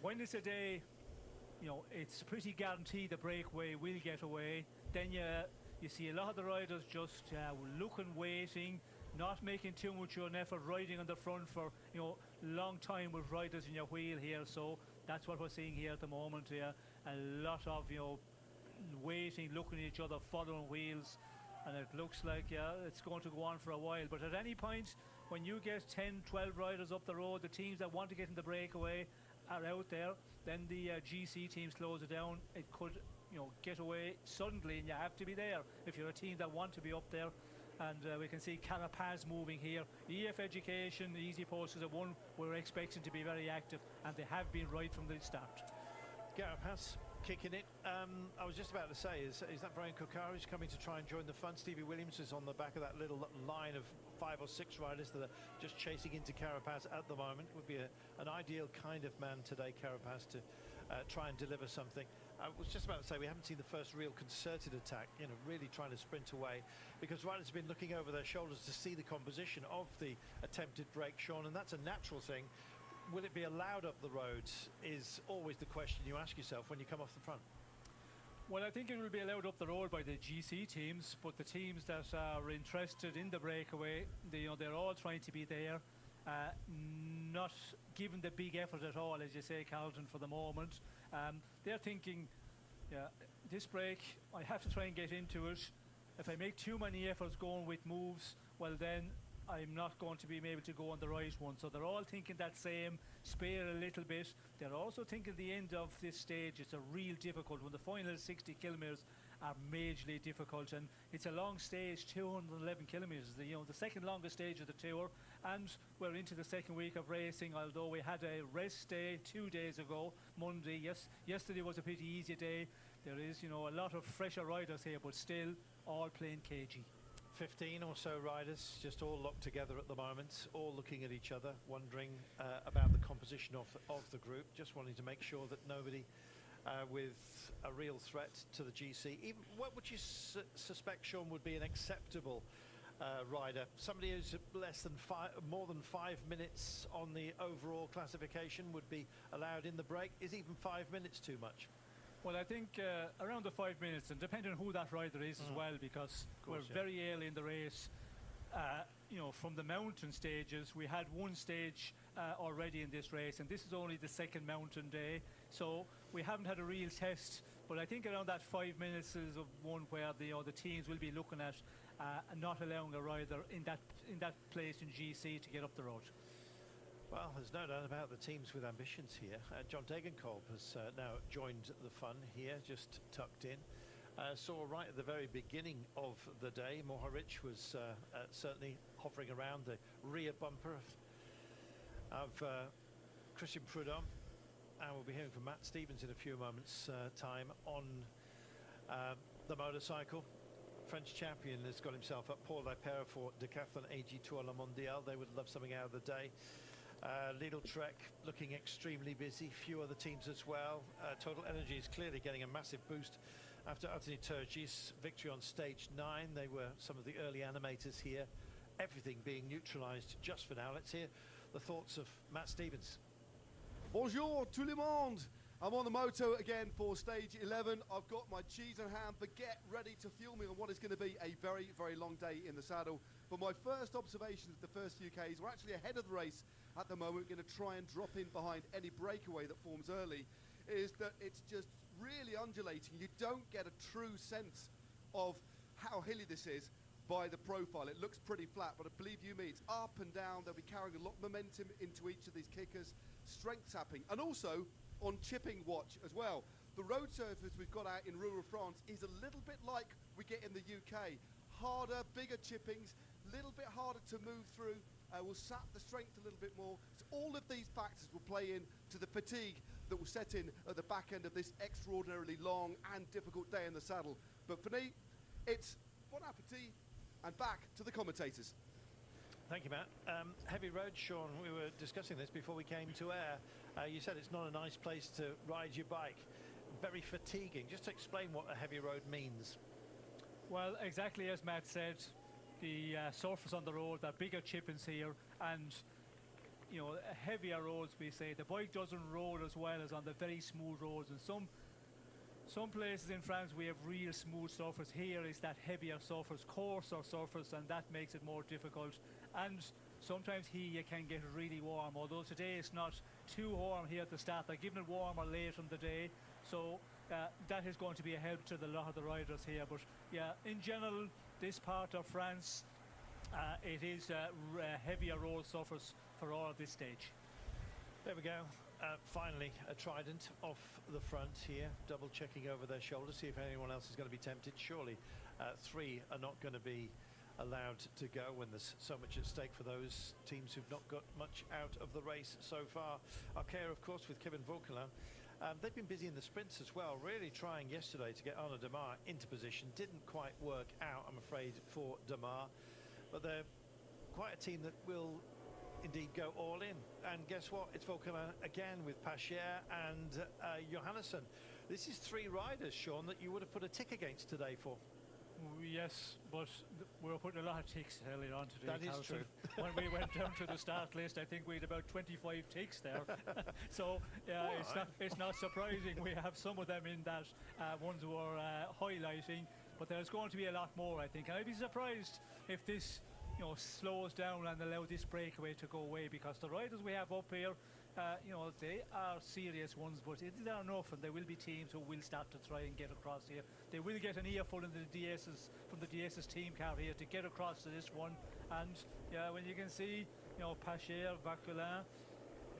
P: when it's a day, it's pretty guaranteed the breakaway will get away. Then you see a lot of the riders just looking, waiting, not making too much of an effort, riding on the front for long time with riders in your wheel here. So that's what we're seeing here at the moment. Yeah, a lot of waiting, looking at each other, following wheels, and it looks like it's going to go on for a while. But at any point when you get 10, 12 riders up the road, the teams that want to get in the breakaway are out there, then the GC team slows it down. It could get away suddenly, and you have to be there if you're a team that want to be up there. And we can see Carapaz moving here. EF Education, the Easy Post is a one we're expecting to be very active, and they have been right from the start.
O: Carapaz kicking it. I was just about to say, is that Brian Kokari's coming to try and join the fun? Stevie Williams is on the back of that little line of 5 or 6 riders that are just chasing into Carapaz at the moment. Would be an ideal kind of man today, Carapaz, to try and deliver something. I was just about to say, we haven't seen the first real concerted attack, really trying to sprint away, because riders have been looking over their shoulders to see the composition of the attempted break, Sean, and that's a natural thing. Will it be allowed up the roads is always the question you ask yourself when you come off the front.
P: Well, I think it will be allowed up the road by the GC teams, but the teams that are interested in the breakaway, they're all trying to be there, not giving the big effort at all, as you say, Carlton, for the moment. They're thinking, this break, I have to try and get into it. If I make too many efforts going with moves, well then I'm not going to be able to go on the right one. So they're all thinking that same, spare a little bit. They're also thinking the end of this stage, it's a real difficult one. The final 60 kilometres are majorly difficult, and it's a long stage, 211 kilometres, the second longest stage of the tour, and we're into the second week of racing, although we had a rest day 2 days ago, Monday. Yes, yesterday was a pretty easy day. There is, a lot of fresher riders here, but still all playing cagey.
O: 15 or so riders just all locked together at the moment, all looking at each other, wondering about the composition of the group, just wanting to make sure that nobody with a real threat to the GC. Even what would you suspect, Sean, would be an acceptable rider? Somebody who's more than 5 minutes on the overall classification would be allowed in the break. Is even 5 minutes too much?
P: Well, I think around the 5 minutes, and depending on who that rider is as well, because we're very early in the race. From the mountain stages, we had one stage already in this race, and this is only the second mountain day, so we haven't had a real test. But I think around that 5 minutes is one where the teams will be looking at not allowing a rider in that place in GC to get up the road.
O: Well, there's no doubt about the teams with ambitions here. John Degenkolb has now joined the fun here, just tucked in. Saw right at the very beginning of the day, Mohoric was certainly hovering around the rear bumper of Christian Prudhomme. And we'll be hearing from Matt Stevens in a few moments' time on the motorcycle. French champion has got himself up. Paul Lapierre for Decathlon AG Tour La Mondiale. They would love something out of the day. Lidl Trek looking extremely busy. Few other teams as well. Total Energy is clearly getting a massive boost after Anthony Turgis' victory on stage 9. They were some of the early animators here. Everything being neutralised just for now. Let's hear the thoughts of Matt Stevens.
J: Bonjour tout le monde. I'm on the moto again for stage 11. I've got my cheese in hand, but get ready to fuel me on what is going to be a very, very long day in the saddle. But my first observations of the first few Ks, we're actually ahead of the race at the moment. We're going to try and drop in behind any breakaway that forms early, is that it's just really undulating. You don't get a true sense of how hilly this is by the profile. It looks pretty flat, but I believe you me, it's up and down. They'll be carrying a lot of momentum into each of these kickers, strength tapping, and also on chipping watch as well. The road surface we've got out in rural France is a little bit like we get in the UK. Harder, bigger chippings, a little bit harder to move through, will sap the strength a little bit more. So all of these factors will play in to the fatigue that will set in at the back end of this extraordinarily long and difficult day in the saddle. But for me, it's bon appetit, and back to the commentators.
O: Thank you, Matt. Heavy road, Sean, we were discussing this before we came to air. You said it's not a nice place to ride your bike. Very fatiguing. Just explain what a heavy road means.
P: Well, exactly as Matt said, the surface on the road, there are bigger chippings here, and you know, heavier roads, we say. The bike doesn't roll as well as on the very smooth roads, and some places in France we have real smooth surface. Here is that heavier surface, coarser surface, and that makes it more difficult. And sometimes here you can get really warm, although today it's not too warm here at the start. They're giving it warmer late in the day, so that is going to be a help to a lot of the riders here. But yeah, in general, this part of France, it is a heavier road surface for all of this stage.
O: There we go. Finally, a Trident off the front here, double checking over their shoulder, see if anyone else is going to be tempted. Surely 3 are not going to be allowed to go when there's so much at stake for those teams who've not got much out of the race so far. Arkea, of course, with Kevin Vauquelin. They've been busy in the sprints as well, really trying yesterday to get Arnaud Demar into position. Didn't quite work out, I'm afraid, for Demar. But they're quite a team that will indeed go all in. And guess what? It's Vauquelin again with Pachier and Johannesson. This is 3 riders, Sean, that you would have put a tick against today for.
P: Yes, but we were putting a lot of ticks earlier on today.
O: That is true.
P: When we went down to the start list, I think we had about 25 ticks there. So yeah, it's not surprising we have some of them in that ones who are highlighting. But there's going to be a lot more, I think. And I'd be surprised if this, you know, slows down and allow this breakaway to go away, because the riders we have up here, you know, they are serious ones, but it is enough, and there will be teams who will start to try and get across here. They will get an earful in the DS's, from the DS's team car here to get across to this one. And yeah, when you can see, you know, Pachier, Vauquelin,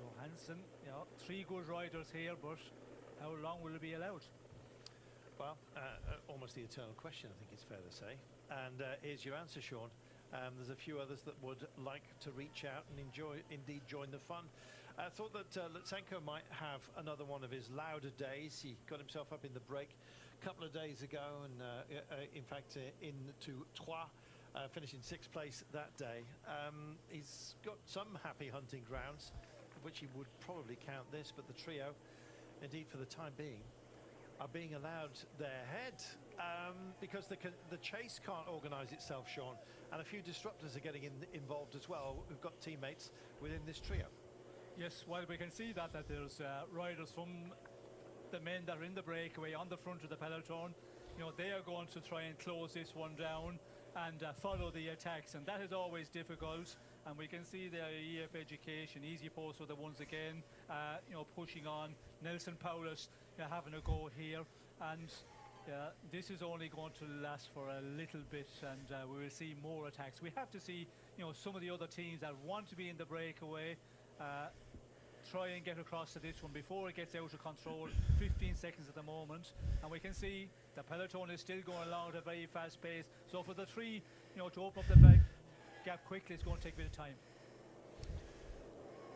P: Johansson, you know, 3 good riders here, but how long will it be allowed?
O: Well, almost the eternal question, I think it's fair to say. And here's your answer, Sean. There's a few others that would like to reach out and indeed join the fun. I thought that Lutsenko might have another one of his louder days. He got himself up in the break a couple of days ago, and in fact into Troyes, finishing 6th place that day. He's got some happy hunting grounds, of which he would probably count this, but the trio, indeed for the time being, are being allowed their head because the chase can't organise itself, Sean, and a few disruptors are getting involved as well. We've got teammates within this trio.
P: Yes, well, we can see that there's riders from the men that are in the breakaway on the front of the peloton. You know, they are going to try and close this one down and follow the attacks, and that is always difficult. And we can see the EF Education, Easy Post are the ones again, you know, pushing on. Nelson Paulus, you know, having a go here, and this is only going to last for a little bit, and we will see more attacks. We have to see, you know, some of the other teams that want to be in the breakaway try and get across to this one before it gets out of control. 15 seconds at the moment, and we can see the peloton is still going along at a very fast pace. So for the 3, you know, to open up the gap quickly, it's going to take a bit of time.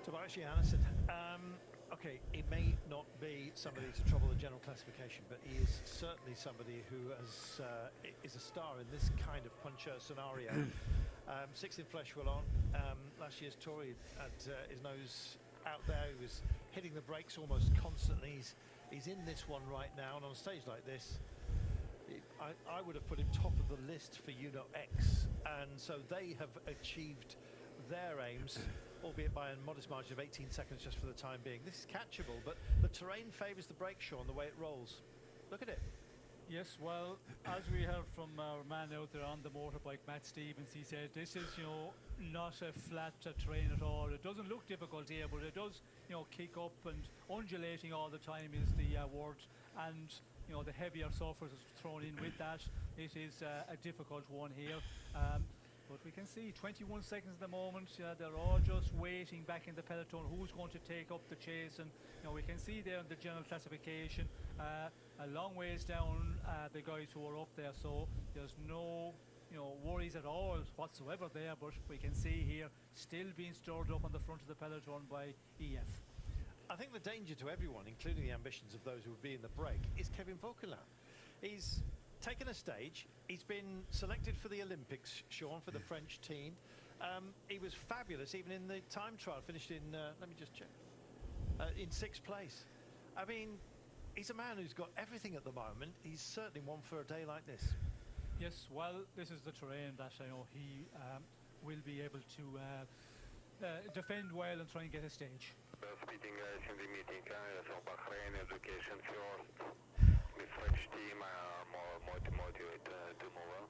O: Tobias Johannesson. Okay, he may not be somebody to trouble the general classification, but he is certainly somebody who is a star in this kind of puncher scenario. Sixth in flesh well on. Last year's tour he had his nose out there. He was hitting the brakes almost constantly. He's in this one right now, and on a stage like this, I would have put him top of the list for Uno X, and so they have achieved their aims, albeit by a modest margin of 18 seconds just for the time being. This is catchable, but the terrain favours the brake, Sean, the way it rolls. Look at it.
P: Yes, well, as we heard from our man out there on the motorbike, Matt Stevens, he said this is, you know, not a flat terrain at all. It doesn't look difficult here, but it does, you know, kick up, and undulating all the time is the word. And, you know, the heavier surface is thrown in with that. It is a difficult one here. But we can see 21 seconds at the moment. They're all just waiting back in the peloton. Who's going to take up the chase? And you know, we can see there in the general classification, a long ways down the guys who are up there. So there's no, you know, worries at all whatsoever there. But we can see here still being stirred up on the front of the peloton by EF.
O: I think the danger to everyone, including the ambitions of those who would be in the break, is Kevin Vauquelin. He's taken a stage. He's been selected for the Olympics, Sean, for the French team. He was fabulous, even in the time trial, finished in, let me just check, in 6th place. I mean, he's a man who's got everything at the moment. He's certainly one for a day like this.
P: Yes, well, this is the terrain that I know he will be able to defend well and try and get a stage.
Q: Speeding guys in the meeting, so Bahrain education first. The French team are more motivated to move on.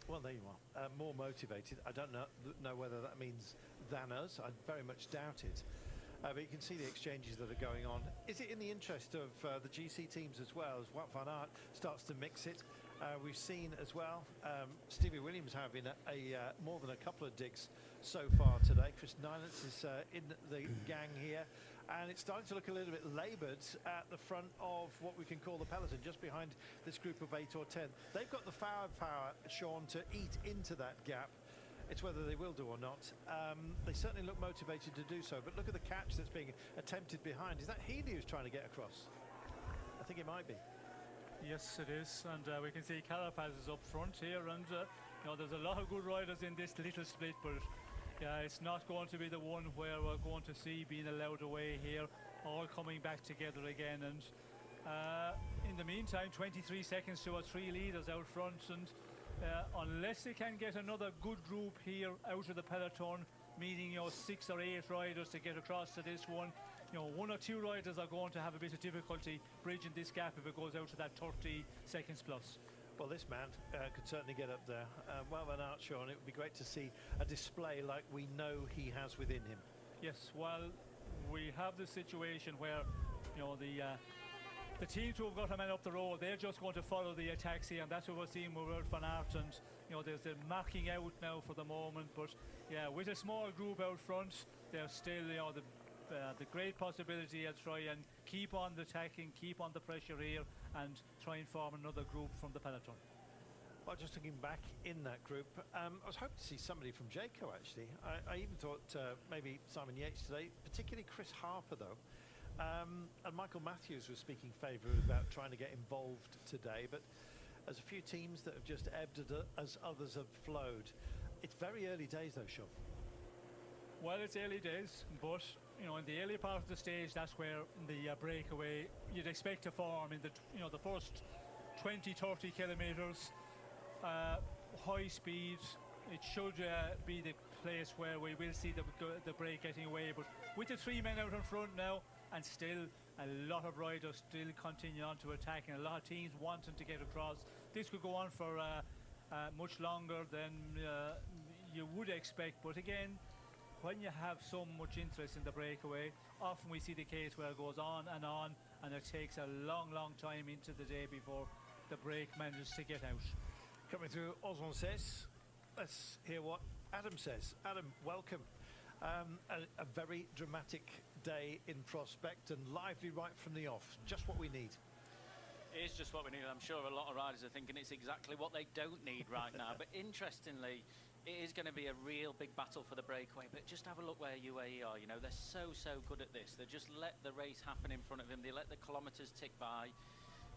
O: Well, there you are. More motivated. I don't know whether that means than us. I very much doubt it. But you can see the exchanges that are going on. Is it in the interest of the GC teams as well, as Wout van Aert starts to mix it? We've seen as well Stevie Williams having more than a couple of digs so far today. Chris Nylance is in the gang here, and it's starting to look a little bit laboured at the front of what we can call the peloton, just behind this group of 8 or 10. They've got the firepower, Sean, to eat into that gap. It's whether they will do or not. They certainly look motivated to do so, but look at the catch that's being attempted behind. Is that Healy who's trying to get across? I think it might be.
P: Yes, it is, and we can see Carapaz is up front here, and you know, there's a lot of good riders in this little split, but yeah, it's not going to be the one where we're going to see being allowed away here, all coming back together again. And in the meantime, 23 seconds to our 3 leaders out front, and unless they can get another good group here out of the peloton, meaning, you know, 6 or 8 riders to get across to this one, you know, 1 or 2 riders are going to have a bit of difficulty bridging this gap if it goes out to that 30 seconds plus.
O: Well, this man could certainly get up there. Wout van Aert, Sean, it would be great to see a display like we know he has within him.
P: Yes, well, we have the situation where, you know, the teams who have got a man up the road, they're just going to follow the attacks here, and that's what we're seeing with Wout van Aert. And you know, there's the marking out now for the moment, but yeah, with a small group out front, there's still, you know, the great possibility to try and keep on the attacking, keep on the pressure here, and try and form another group from the peloton.
O: Well, just looking back in that group, I was hoping to see somebody from Jayco, actually. I even thought maybe Simon Yates today, particularly Chris Harper, though. And Michael Matthews was speaking favourably about trying to get involved today, but there's a few teams that have just ebbed as others have flowed. It's very early days, though, Sean.
P: Well, it's early days, but you know, in the early part of the stage, that's where the breakaway you'd expect to form in the the first 20-30 kilometres, high speed. It should be the place where we will see the break getting away. But with the 3 men out in front now, and still a lot of riders still continue on to attack, and a lot of teams wanting to get across, this could go on for much longer than you would expect. But again, when you have so much interest in the breakaway, often we see the case where it goes on, and it takes a long time into the day before the break manages to get out.
O: Coming through Ozon says, let's hear what Adam says. Adam, welcome. A very dramatic day in prospect, and lively right from the off. Just what we need.
R: It is just what we need. I'm sure a lot of riders are thinking it's exactly what they don't need right now. But interestingly, It is going to be a real big battle for the breakaway, but just have a look where UAE are. You know, they're so good at this. They just let the race happen in front of them. They let the kilometres tick by.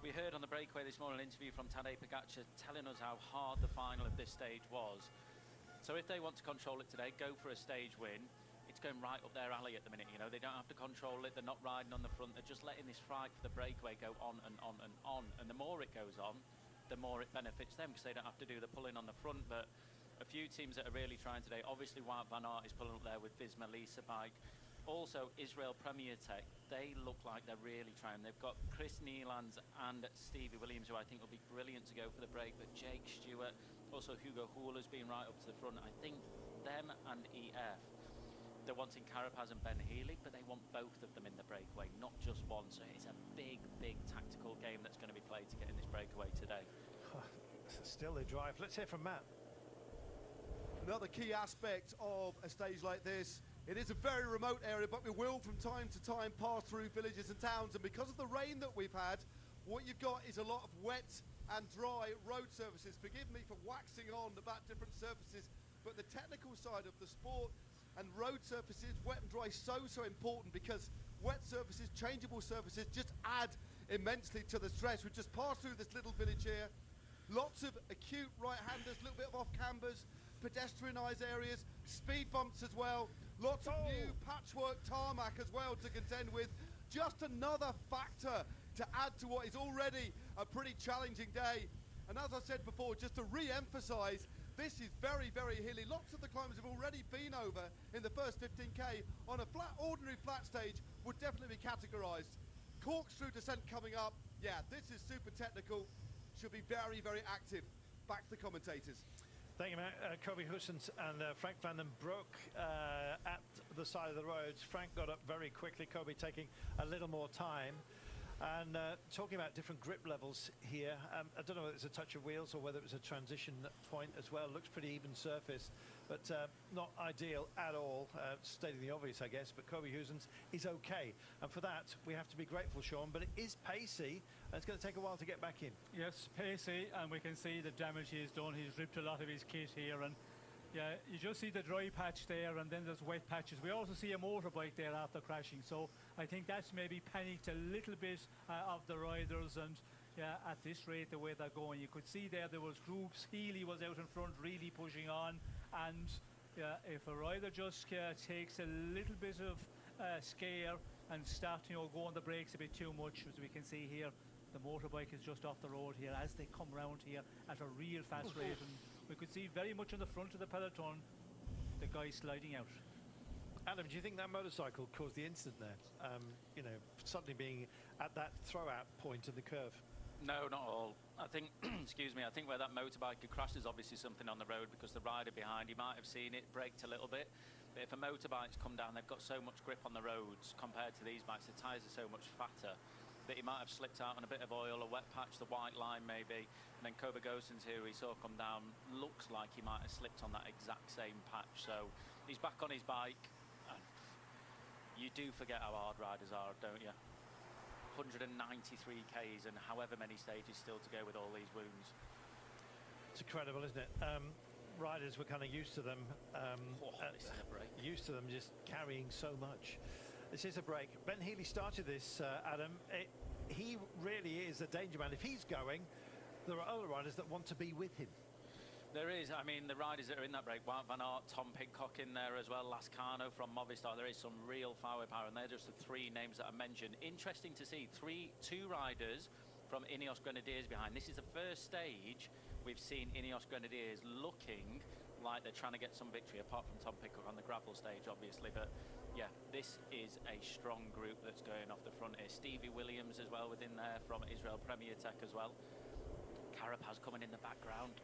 R: We heard on the breakaway this morning an interview from Tadej Pogačar telling us how hard the final of this stage was. So if they want to control it today, go for a stage win. It's going right up their alley at the minute. You know, they don't have to control it. They're not riding on the front. They're just letting this fight for the breakaway go on and on and on. And the more it goes on, the more it benefits them because they don't have to do the pulling on the front. But a few teams that are really trying today, obviously Wout van Aert is pulling up there with Visma Lease bike. Also Israel Premier Tech, they look like they're really trying. They've got Chris Nielands and Stevie Williams, who I think will be brilliant to go for the break, but Jake Stewart, also Hugo Hulla's been right up to the front. I think them and EF, they're wanting Carapaz and Ben Healy, but they want both of them in the breakaway, not just one. So it's a big tactical game that's going to be played to get in this breakaway today.
O: Still they drive. Let's hear from Matt.
H: Another key aspect of a stage like this, it is a very remote area, but we will from time to time pass through villages and towns, and because of the rain that we've had, what you've got is a lot of wet and dry road surfaces. Forgive me for waxing on about different surfaces, but the technical side of the sport and road surfaces, wet and dry, so important, because wet surfaces, changeable surfaces just add immensely to the stress. We've just passed through this little village here. Lots of acute right-handers, a little bit of off-cambers, pedestrianised areas, speed bumps as well, lots of new patchwork tarmac as well to contend with. Just another factor to add to what is already a pretty challenging day. And as I said before, just to re-emphasise, this is very hilly. Lots of the climbers have already been over in the first 15k. On a ordinary flat stage would definitely be categorised. Corkscrew descent coming up. Yeah, this is super technical. Should be very active. Back to the commentators.
O: Thank you, Matt. Kobe Hussens and Frank van den Broek at the side of the roads. Frank got up very quickly, Kobe taking a little more time. And talking about different grip levels here, I don't know whether it's a touch of wheels or whether it was a transition point as well. Looks pretty even surface, but not ideal at all, stating the obvious, I guess. But Kobe Hussens is okay, and for that we have to be grateful, Sean. But it is pacey, and it's going to take a while to get back in.
P: Yes, pacey, and we can see the damage he's done. He's ripped a lot of his kit here, and yeah, you just see the dry patch there, and then there's wet patches. We also see a motorbike there after crashing, so I think that's maybe panicked a little bit of the riders. And yeah, at this rate, the way they're going, you could see there was groups. Healy was out in front, really pushing on, and yeah, if a rider just takes a little bit of scare and start, you know, go on the brakes a bit too much, as we can see here, the motorbike is just off the road here as they come round here at a real fast rate, and we could see very much on the front of the peloton the guy sliding out.
O: Adam, do you think that motorcycle caused the incident there? You know, suddenly being at that throw-out point in the curve.
R: No, not all. I think, excuse me, I think where that motorbike had crashed is obviously something on the road, because the rider behind, he might have seen it, braked a little bit. But if a motorbike's come down, they've got so much grip on the roads compared to these bikes, the tyres are so much fatter, that he might have slipped out on a bit of oil, a wet patch, the white line maybe. And then Kobe Gosens, who we saw come down, looks like he might have slipped on that exact same patch. So he's back on his bike. And you do forget how hard riders are, don't you? 193 Ks and however many stages still to go with all these wounds.
O: It's incredible, isn't it? Riders were kind of used to them.
R: This is a break.
O: Used to them just carrying so much. This is a break. Ben Healy started this, Adam. He really is a danger man. If he's going, there are other riders that want to be with him.
R: There is. I mean, the riders that are in that break, Wout van Aert, Tom Pidcock in there as well, Lascano from Movistar. There is some real firepower, and they're just the three names that I mentioned. Interesting to see two riders from Ineos Grenadiers behind. This is the first stage we've seen Ineos Grenadiers looking like they're trying to get some victory, apart from Tom Pidcock on the gravel stage, obviously. But yeah, this is a strong group that's going off the front here. Stevie Williams as well within there from Israel Premier Tech as well. Carapaz coming in the background.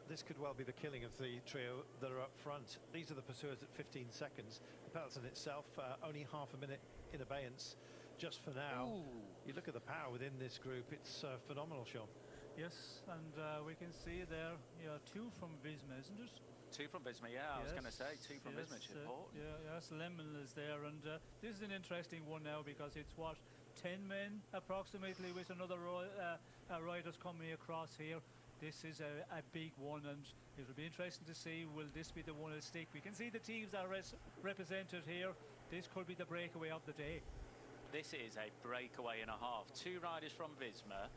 O: This could well be the killing of the trio that are up front. These are the pursuers at 15 seconds. The peloton itself only half a minute in abeyance just for now.
R: Ooh.
O: You look at the power within this group, it's phenomenal, Sean.
P: Yes, and we can see there, yeah, two from Visma, isn't it?
R: Two from Visma, yeah, I was going to say, two from
P: yes,
R: Visma, it's important.
P: Yeah, yes, Lemon is there, and this is an interesting one now, because it's, what, 10 men approximately, with another riders coming across here. this is a big one, and it will be interesting to see, will this be the one that'll stick? We can see the teams that are represented here. This could be the breakaway of the day.
R: This is a breakaway and a half. 2 riders from Visma,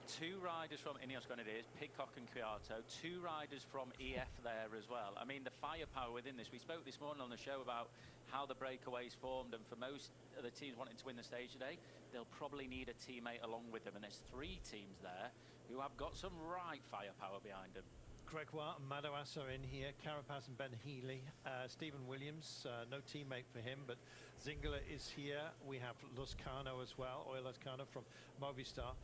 R: 2 riders from Ineos Grenadiers, Pidcock and Kwiato, 2 riders from EF there as well. I mean, the firepower within this. We spoke this morning on the show about how the breakaways formed, and for most of the teams wanting to win the stage today, they'll probably need a teammate along with them, and there's 3 teams there who have got some right firepower behind them.
O: Gregoire and Madouas are in here, Carapaz and Ben Healy, Stephen Williams, no teammate for him, but Zingler is here. We have Loscano as well, Oil Loscano from Movistar.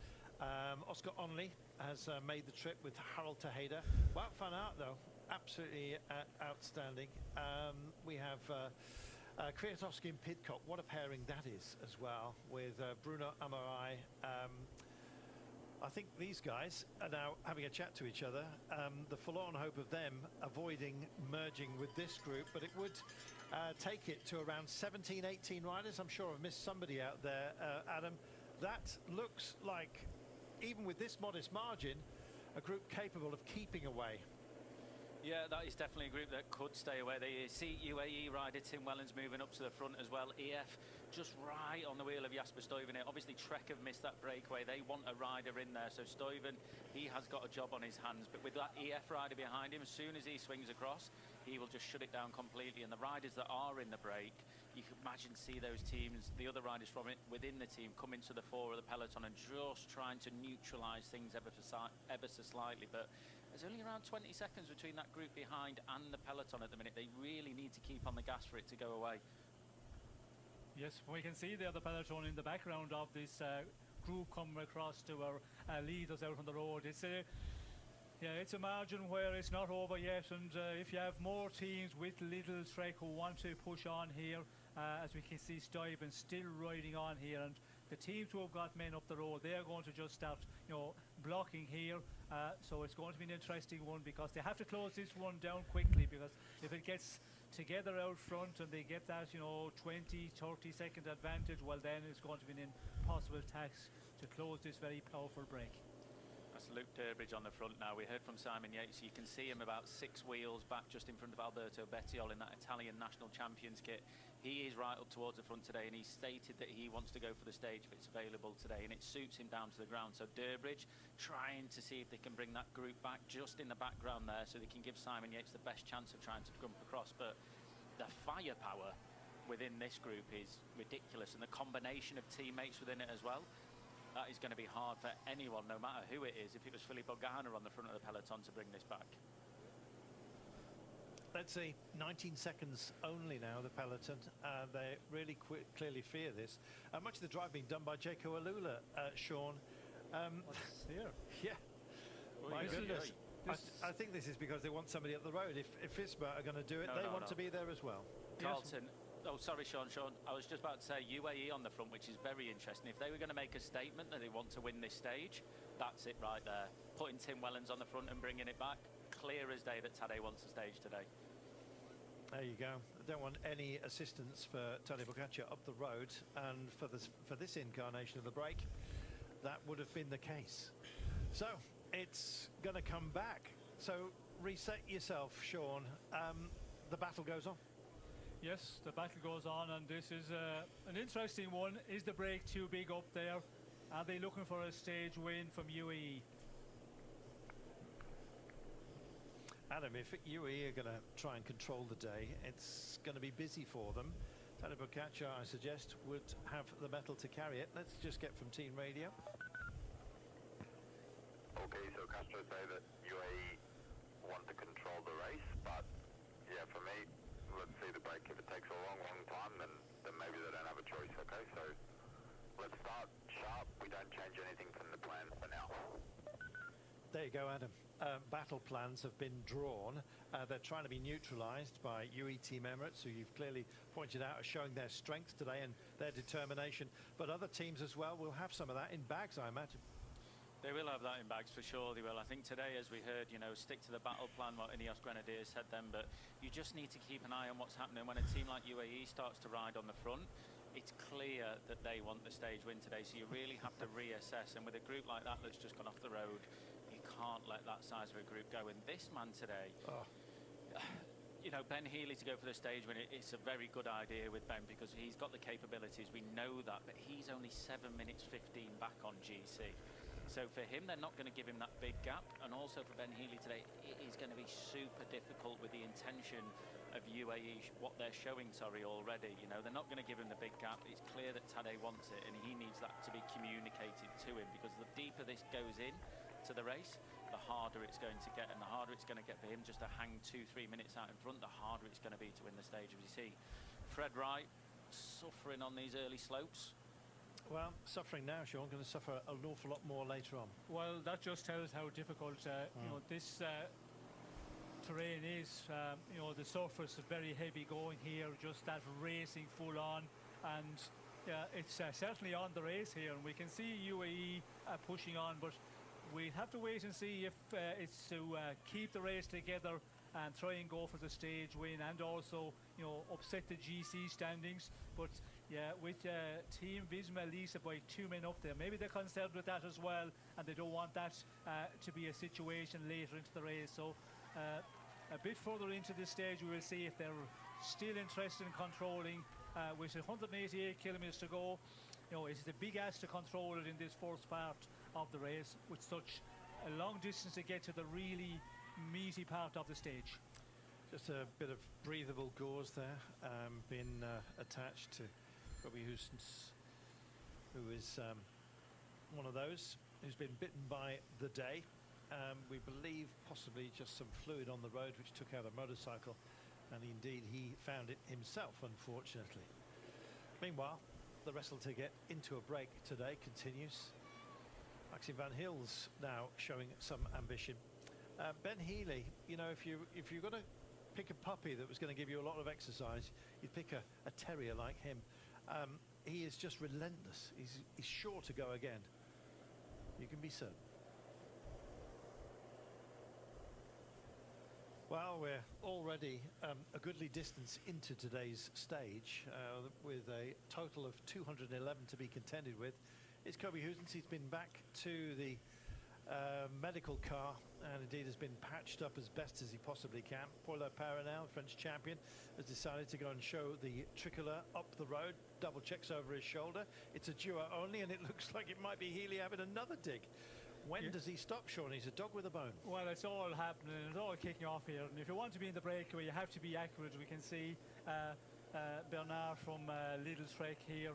O: Oscar Onley has made the trip with Harold Tejeda. Wout van Aert, though, absolutely outstanding. We have Kwiatkowski and Pidcock. What a pairing that is as well, with Bruno Amarai. I think these guys are now having a chat to each other. The forlorn hope of them avoiding merging with this group, but it would take it to around 17, 18 riders. I'm sure I've missed somebody out there, Adam. That looks like, even with this modest margin, a group capable of keeping away.
R: Yeah, that is definitely a group that could stay away. They see UAE rider Tim Wellens moving up to the front as well. EF just right on the wheel of Jasper Stuyven. Obviously, Trek have missed that breakaway. They want a rider in there. So Stuyven, he has got a job on his hands. But with that EF rider behind him, as soon as he swings across, he will just shut it down completely. And the riders that are in the break, you can imagine see those teams, the other riders from it within the team, come into the fore of the peloton and just trying to neutralise things ever so slightly. But there's only around 20 seconds between that group behind and the peloton at the minute. They really need to keep on the gas for it to go away.
P: Yes, we can see there the peloton in the background of this group coming across to our leaders out on the road. It's a margin where it's not over yet, and if you have more teams with little Trek who want to push on here, as we can see Stuyven still riding on here, and the teams who have got men up the road, they are going to just start, blocking here. So it's going to be an interesting one, because they have to close this one down quickly, because if it gets together out front and they get that 20-30 second advantage, well, then it's going to be an impossible task to close this very powerful break.
R: That's Luke Durbridge on the front now. We heard from Simon Yates. You can see him about 6 wheels back just in front of Alberto Bettiol in that Italian national champions kit. He is right up towards the front today, and he stated that he wants to go for the stage if it's available today, and it suits him down to the ground. So Durbridge trying to see if they can bring that group back just in the background there, so they can give Simon Yates the best chance of trying to jump across. But the firepower within this group is ridiculous, and the combination of teammates within it as well, that is going to be hard for anyone, no matter who it is. If it was Filippo Ganna on the front of the peloton, to bring this back.
O: Let's see, 19 seconds only now, the peloton. They really clearly fear this. Much of the drive being done by Jaco Alula, Sean.
P: What's here?
O: Yeah. My goodness. I think this is because they want somebody up the road. If Visma are going to do it, they want to be there as well.
R: Carlton. Oh, sorry, Sean. I was just about to say UAE on the front, which is very interesting. If they were going to make a statement that they want to win this stage, that's it right there. Putting Tim Wellens on the front and bringing it back. Clear as day that Tadej wants the stage today.
O: There you go. I don't want any assistance for Tadej Pogačar up the road, and for this incarnation of the break, that would have been the case. So it's going to come back. So reset yourself, Sean. The battle goes on.
P: Yes, the battle goes on, and this is an interesting one. Is the break too big up there? Are they looking for a stage win from UAE?
O: Adam, if UAE are going to try and control the day, it's going to be busy for them. Tadej Pogačar, I suggest, would have the mettle to carry it. Let's just get from team radio.
Q: Okay, so Castro say that UAE want to control the race, but yeah, for me, let's see the break. If it takes a long time, then maybe they don't have a choice, okay? So let's start sharp. We don't change anything from the plan for now.
O: There you go, Adam. Battle plans have been drawn. They're trying to be neutralised by UE Team Emirates, who you've clearly pointed out are showing their strength today and their determination. But other teams as well will have some of that in bags, I imagine.
R: They will have that in bags for sure. They will. I think today, as we heard, stick to the battle plan, what Ineos Grenadiers said then, but you just need to keep an eye on what's happening. When a team like UAE starts to ride on the front, it's clear that they want the stage win today, so you really have to reassess. And with a group like that that's just gone off the road, you can't let that size of a group go. And this man today, you know, Ben Healy to go for the stage win, it's a very good idea with Ben because he's got the capabilities, we know that, but he's only 7 minutes 15 back on GC. So for him, they're not going to give him that big gap, and also for Ben Healy today, it is going to be super difficult with the intention of UAE, what they're showing, already. You know, they're not going to give him the big gap. It's clear that Tadej wants it, and he needs that to be communicated to him, because the deeper this goes in to the race, the harder it's going to get, and the harder it's going to get for him just to hang 2-3 minutes out in front, the harder it's going to be to win the stage. As you see, Fred Wright suffering on these early slopes.
O: Well, suffering now, Sean, going to suffer an awful lot more later on.
P: Well, that just tells how difficult you know, this terrain is. You know, the surface is very heavy going here, just that racing full on, and it's certainly on the race here, and we can see UAE pushing on, but we'll have to wait and see if it's to keep the race together and try and go for the stage win, and also, you know, upset the GC standings. But yeah, with Team Visma Lisa by 2 men up there, maybe they're concerned with that as well, and they don't want that to be a situation later into the race. So a bit further into this stage, we will see if they're still interested in controlling. With 188 kilometers to go, you know, it's the big ask to control it in this first part of the race, with such a long distance to get to the really meaty part of the stage.
O: Just a bit of breathable gauze there, being attached to Robbie Houston's, who is one of those who's been bitten by the day. We believe possibly just some fluid on the road which took out a motorcycle, and indeed he found it himself, unfortunately. Meanwhile, the wrestle to get into a break today continues. Maxime Van Hil's now showing some ambition. Ben Healy, you know, if you're going to pick a puppy that was going to give you a lot of exercise, you'd pick a terrier like him. He is just relentless. He's sure to go again. You can be certain. Well, we're already a goodly distance into today's stage, with a total of 211 to be contended with. It's Kobe Houston. He's been back to the medical car, and indeed has been patched up as best as he possibly can. Paulo Paranel, French champion, has decided to go and show the tricolour up the road, double checks over his shoulder. It's a duo only, and it looks like it might be Healy having another dig. When does he stop, Sean? He's a dog with a bone. Well, it's all happening, it's all kicking off here, and if you want to be in the breakaway, you have to be accurate. We can see Bernard from Little Trek here,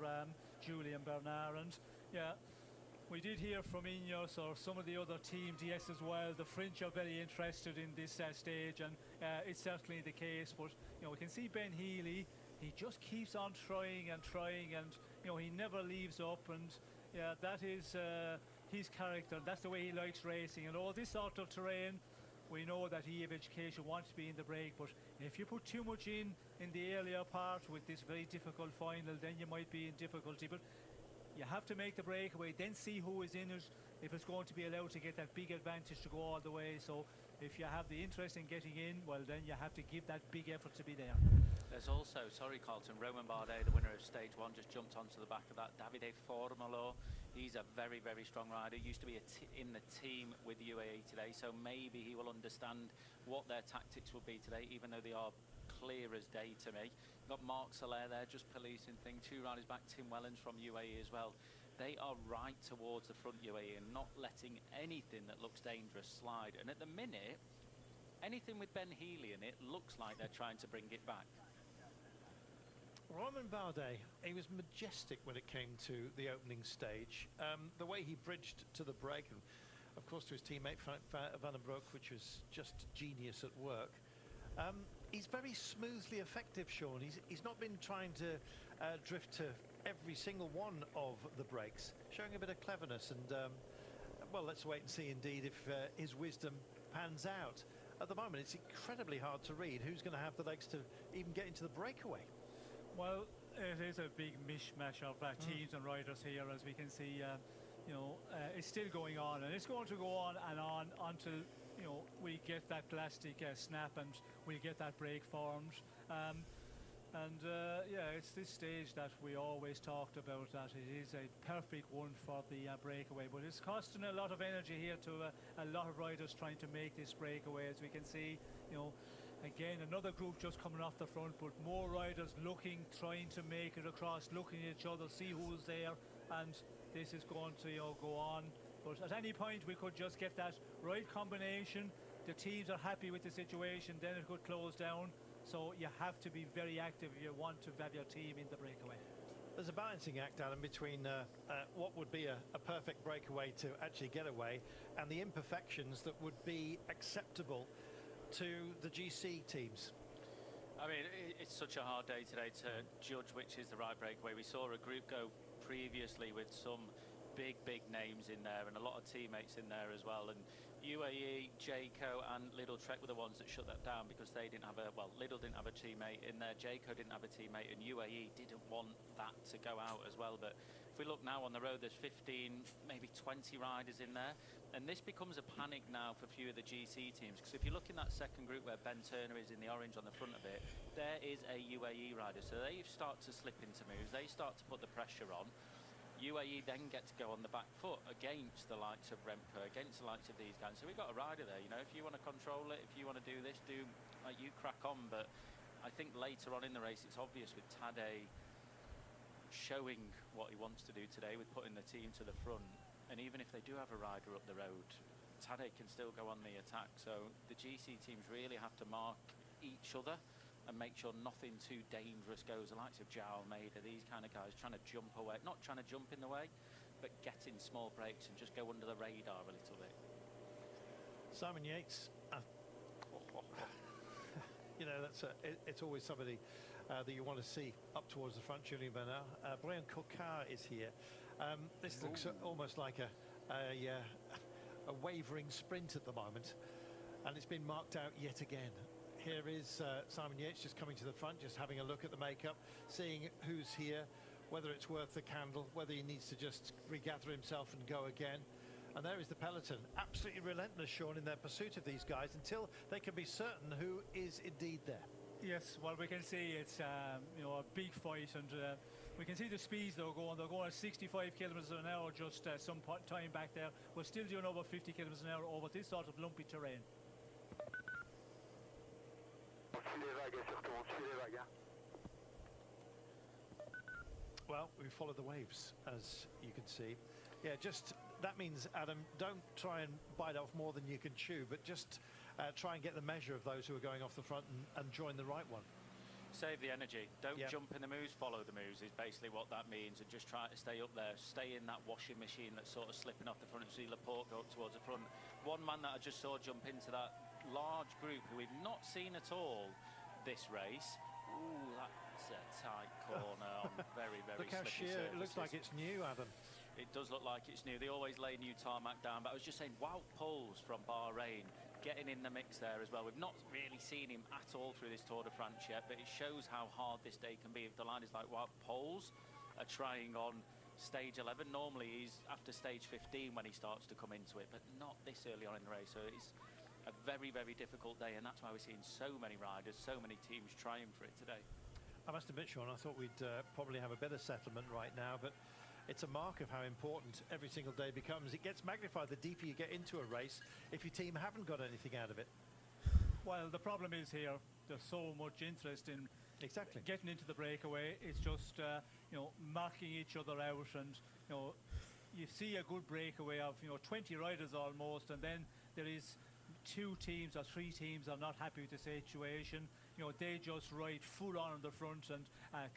O: Julian Bernard, and yeah, we did hear from Ineos or some of the other team DS as well. The French are very interested in this stage, and it's certainly the case. But you know, we can see Ben Healy. He just keeps on trying and trying, and you know, he never leaves up. And yeah, that is his character. That's the way he likes racing. And all this sort of terrain, we know that EF Education wants to be in the break. But if you put too much in the earlier part with this very difficult final, then you might be in difficulty. But you have to make the breakaway, then see who is in it, if it's going to be allowed to get that big advantage to go all the way. So if you have the interest in getting in, well, then you have to give that big effort to be there.
R: There's also, sorry Carlton, Roman Bardet, the winner of stage 1, just jumped onto the back of that. Davide Formolo, he's a very, very strong rider. Used to be in the team with UAE today, so maybe he will understand what their tactics will be today, even though they are clear as day to me. Got Mark Soler there just policing things. 2 riders back, Tim Wellens from UAE as well. They are right towards the front UAE and not letting anything that looks dangerous slide. And at the minute, anything with Ben Healy in it looks like they're trying to bring it back.
O: Roman Bardet, he was majestic when it came to the opening stage. The way he bridged to the break, and of course to his teammate Van den Broek, which was just genius at work. He's very smoothly effective, Sean. He's not been trying to drift to every single one of the breaks, showing a bit of cleverness. And well, let's wait and see indeed if his wisdom pans out. At the moment, it's incredibly hard to read who's going to have the legs to even get into the breakaway.
P: Well, it is a big mishmash of teams and riders here, as we can see. You know, it's still going on, and it's going to go on and on until, you know, we get that plastic snap and we get that break formed. And yeah, it's this stage that we always talked about, that it is a perfect one for the breakaway, but it's costing a lot of energy here to a lot of riders trying to make this breakaway. As we can see, you know, again, another group just coming off the front, but more riders looking, trying to make it across, looking at each other, see who's there, and this is going to, you know, go on. But at any point we could just get that right combination. The teams are happy with the situation, then it could close down. So you have to be very active if you want to have your team in the breakaway.
O: There's a balancing act, Alan, between what would be a perfect breakaway to actually get away and the imperfections that would be acceptable to the GC teams.
R: I mean, it's such a hard day today to judge which is the right breakaway. We saw a group go previously with some big names in there and a lot of teammates in there as well. And UAE, Jayco and Lidl Trek were the ones that shut that down because they didn't have Lidl didn't have a teammate in there, Jayco didn't have a teammate, and UAE didn't want that to go out as well. But if we look now on the road, there's 15, maybe 20 riders in there, and this becomes a panic now for a few of the GC teams, because if you look in that second group where Ben Turner is in the orange on the front of it, there is a UAE rider, so they start to slip into moves, they start to put the pressure on. UAE then get to go on the back foot against the likes of Remco, against the likes of these guys. So we've got a rider there, you know, if you want to control it, if you want to do this, you crack on. But I think later on in the race, it's obvious with Tadej showing what he wants to do today with putting the team to the front. And even if they do have a rider up the road, Tadej can still go on the attack. So the GC teams really have to mark each other and make sure nothing too dangerous goes. The likes of Joao Almeida, these kind of guys trying to jump away, not trying to jump in the way, but get in small breaks and just go under the radar a little bit.
O: Simon Yates, you know, it's always somebody that you want to see up towards the front. Julien Bernal, Brian Coquard is here. This looks almost like a wavering sprint at the moment, and it's been marked out yet again. Here is Simon Yates just coming to the front, just having a look at the makeup, seeing who's here, whether it's worth the candle, whether he needs to just regather himself and go again. And there is the peloton, absolutely relentless, Sean, in their pursuit of these guys until they can be certain who is indeed there.
P: Yes, well, we can see it's you know, a big fight, and we can see the speeds they're going. They're going at 65 kilometers an hour just some time back there. We're still doing over 50 kilometers an hour over this sort of lumpy terrain.
O: Well, we follow the waves, as you can see. Yeah, just that means, Adam, don't try and bite off more than you can chew, but just try and get the measure of those who are going off the front and join the right one.
R: Save the energy. Don't jump in the moves, follow the moves is basically what that means, and just try to stay up there. Stay in that washing machine that's sort of slipping off the front. See Laporte go up towards the front. One man that I just saw jump into that large group who we've not seen at all this race. Ooh, that's a tight corner on very
O: Look how sheer
R: surfaces.
O: it looks like it's new, Adam.
R: It does look like it's new. They always lay new tarmac down, but I was just saying, Wout Poels from Bahrain getting in the mix there as well. We've not really seen him at all through this Tour de France yet, but it shows how hard this day can be. If the line is like Wout Poels are trying on stage 11, normally he's after stage 15 when he starts to come into it, but not this early on in the race. So it's a very difficult day, and that's why we're seeing so many riders, so many teams trying for it today.
O: I must admit, Sean, I thought we'd probably have a better settlement right now, but it's a mark of how important every single day becomes. It gets magnified the deeper you get into a race if your team haven't got anything out of it.
P: Well, the problem is here, there's so much interest in getting into the breakaway. It's just you know, marking each other out, and you know, you see a good breakaway of 20 riders almost, and then there is 2 teams or 3 teams are not happy with the situation. They just ride full on the front and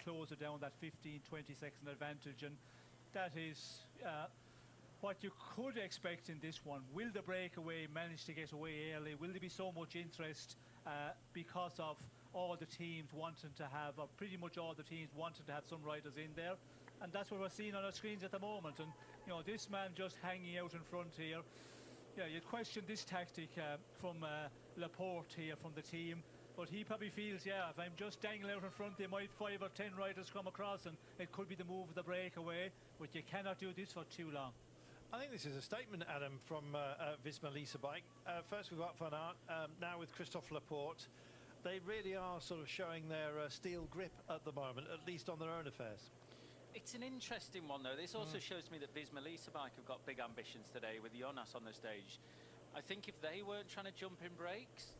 P: close it down, that 15-20 second advantage, and that is what you could expect in this one. Will the breakaway manage to get away early? Will there be so much interest because of all the teams wanting to have, or pretty much all the teams wanting to have some riders in there? And that's what we're seeing on our screens at the moment. And this man just hanging out in front here. Yeah, you'd question this tactic from Laporte here, from the team. But he probably feels, yeah, if I'm just dangling out in front, they might 5 or 10 riders come across, and it could be the move of the breakaway. But you cannot do this for too long.
O: I think this is a statement, Adam, from Visma Leasebike. First with Wout van Aert, now with Christophe Laporte. they really are sort of showing their steel grip at the moment, at least on their own affairs.
R: It's an interesting one, though. This also shows me that Visma Leasebike have got big ambitions today with Jonas on the stage. I think if they weren't trying to jump in brakes,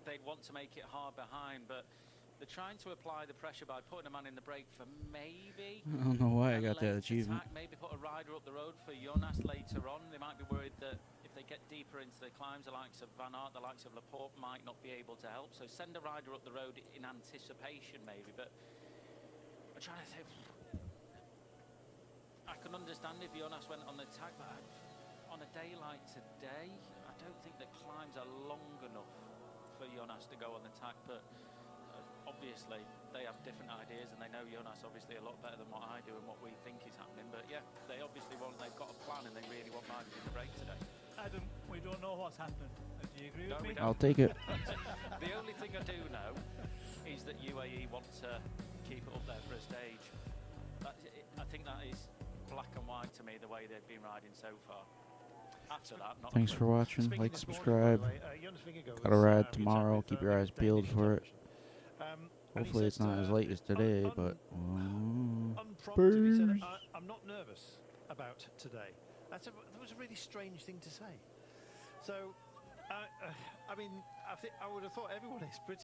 R: they'd want to make it hard behind, but they're trying to apply the pressure by putting a man in the brake for maybe
K: I don't know why I got that
R: late
K: achievement.
R: attack, maybe put a rider up the road for Jonas later on. They might be worried that if they get deeper into the climbs, the likes of Van Aert, the likes of Laporte might not be able to help. So send a rider up the road in anticipation maybe, but I'm trying to think. I can understand if Jonas went on the attack, but on a day like today, I don't think the climbs are long enough for Jonas to go on the attack, but obviously they have different ideas and they know Jonas obviously a lot better than what I do and what we think is happening, but yeah, they've got a plan and they really want riders in the break today.
P: Adam, we don't know what's happening. Do you agree with me?
K: I'll take it.
R: The only thing I do know is that UAE want to keep it up there for a stage. I think that is black and white to me, the way they've been riding so far. After that, not
K: Thanks for watching. Like, subscribe. Got a ride tomorrow. Keep your eyes peeled for it. Hopefully it's not as late as today, but
O: Unprompted, he said, I'm not nervous about today. That was a really strange thing to say. So, I mean, I would have thought everyone is pretty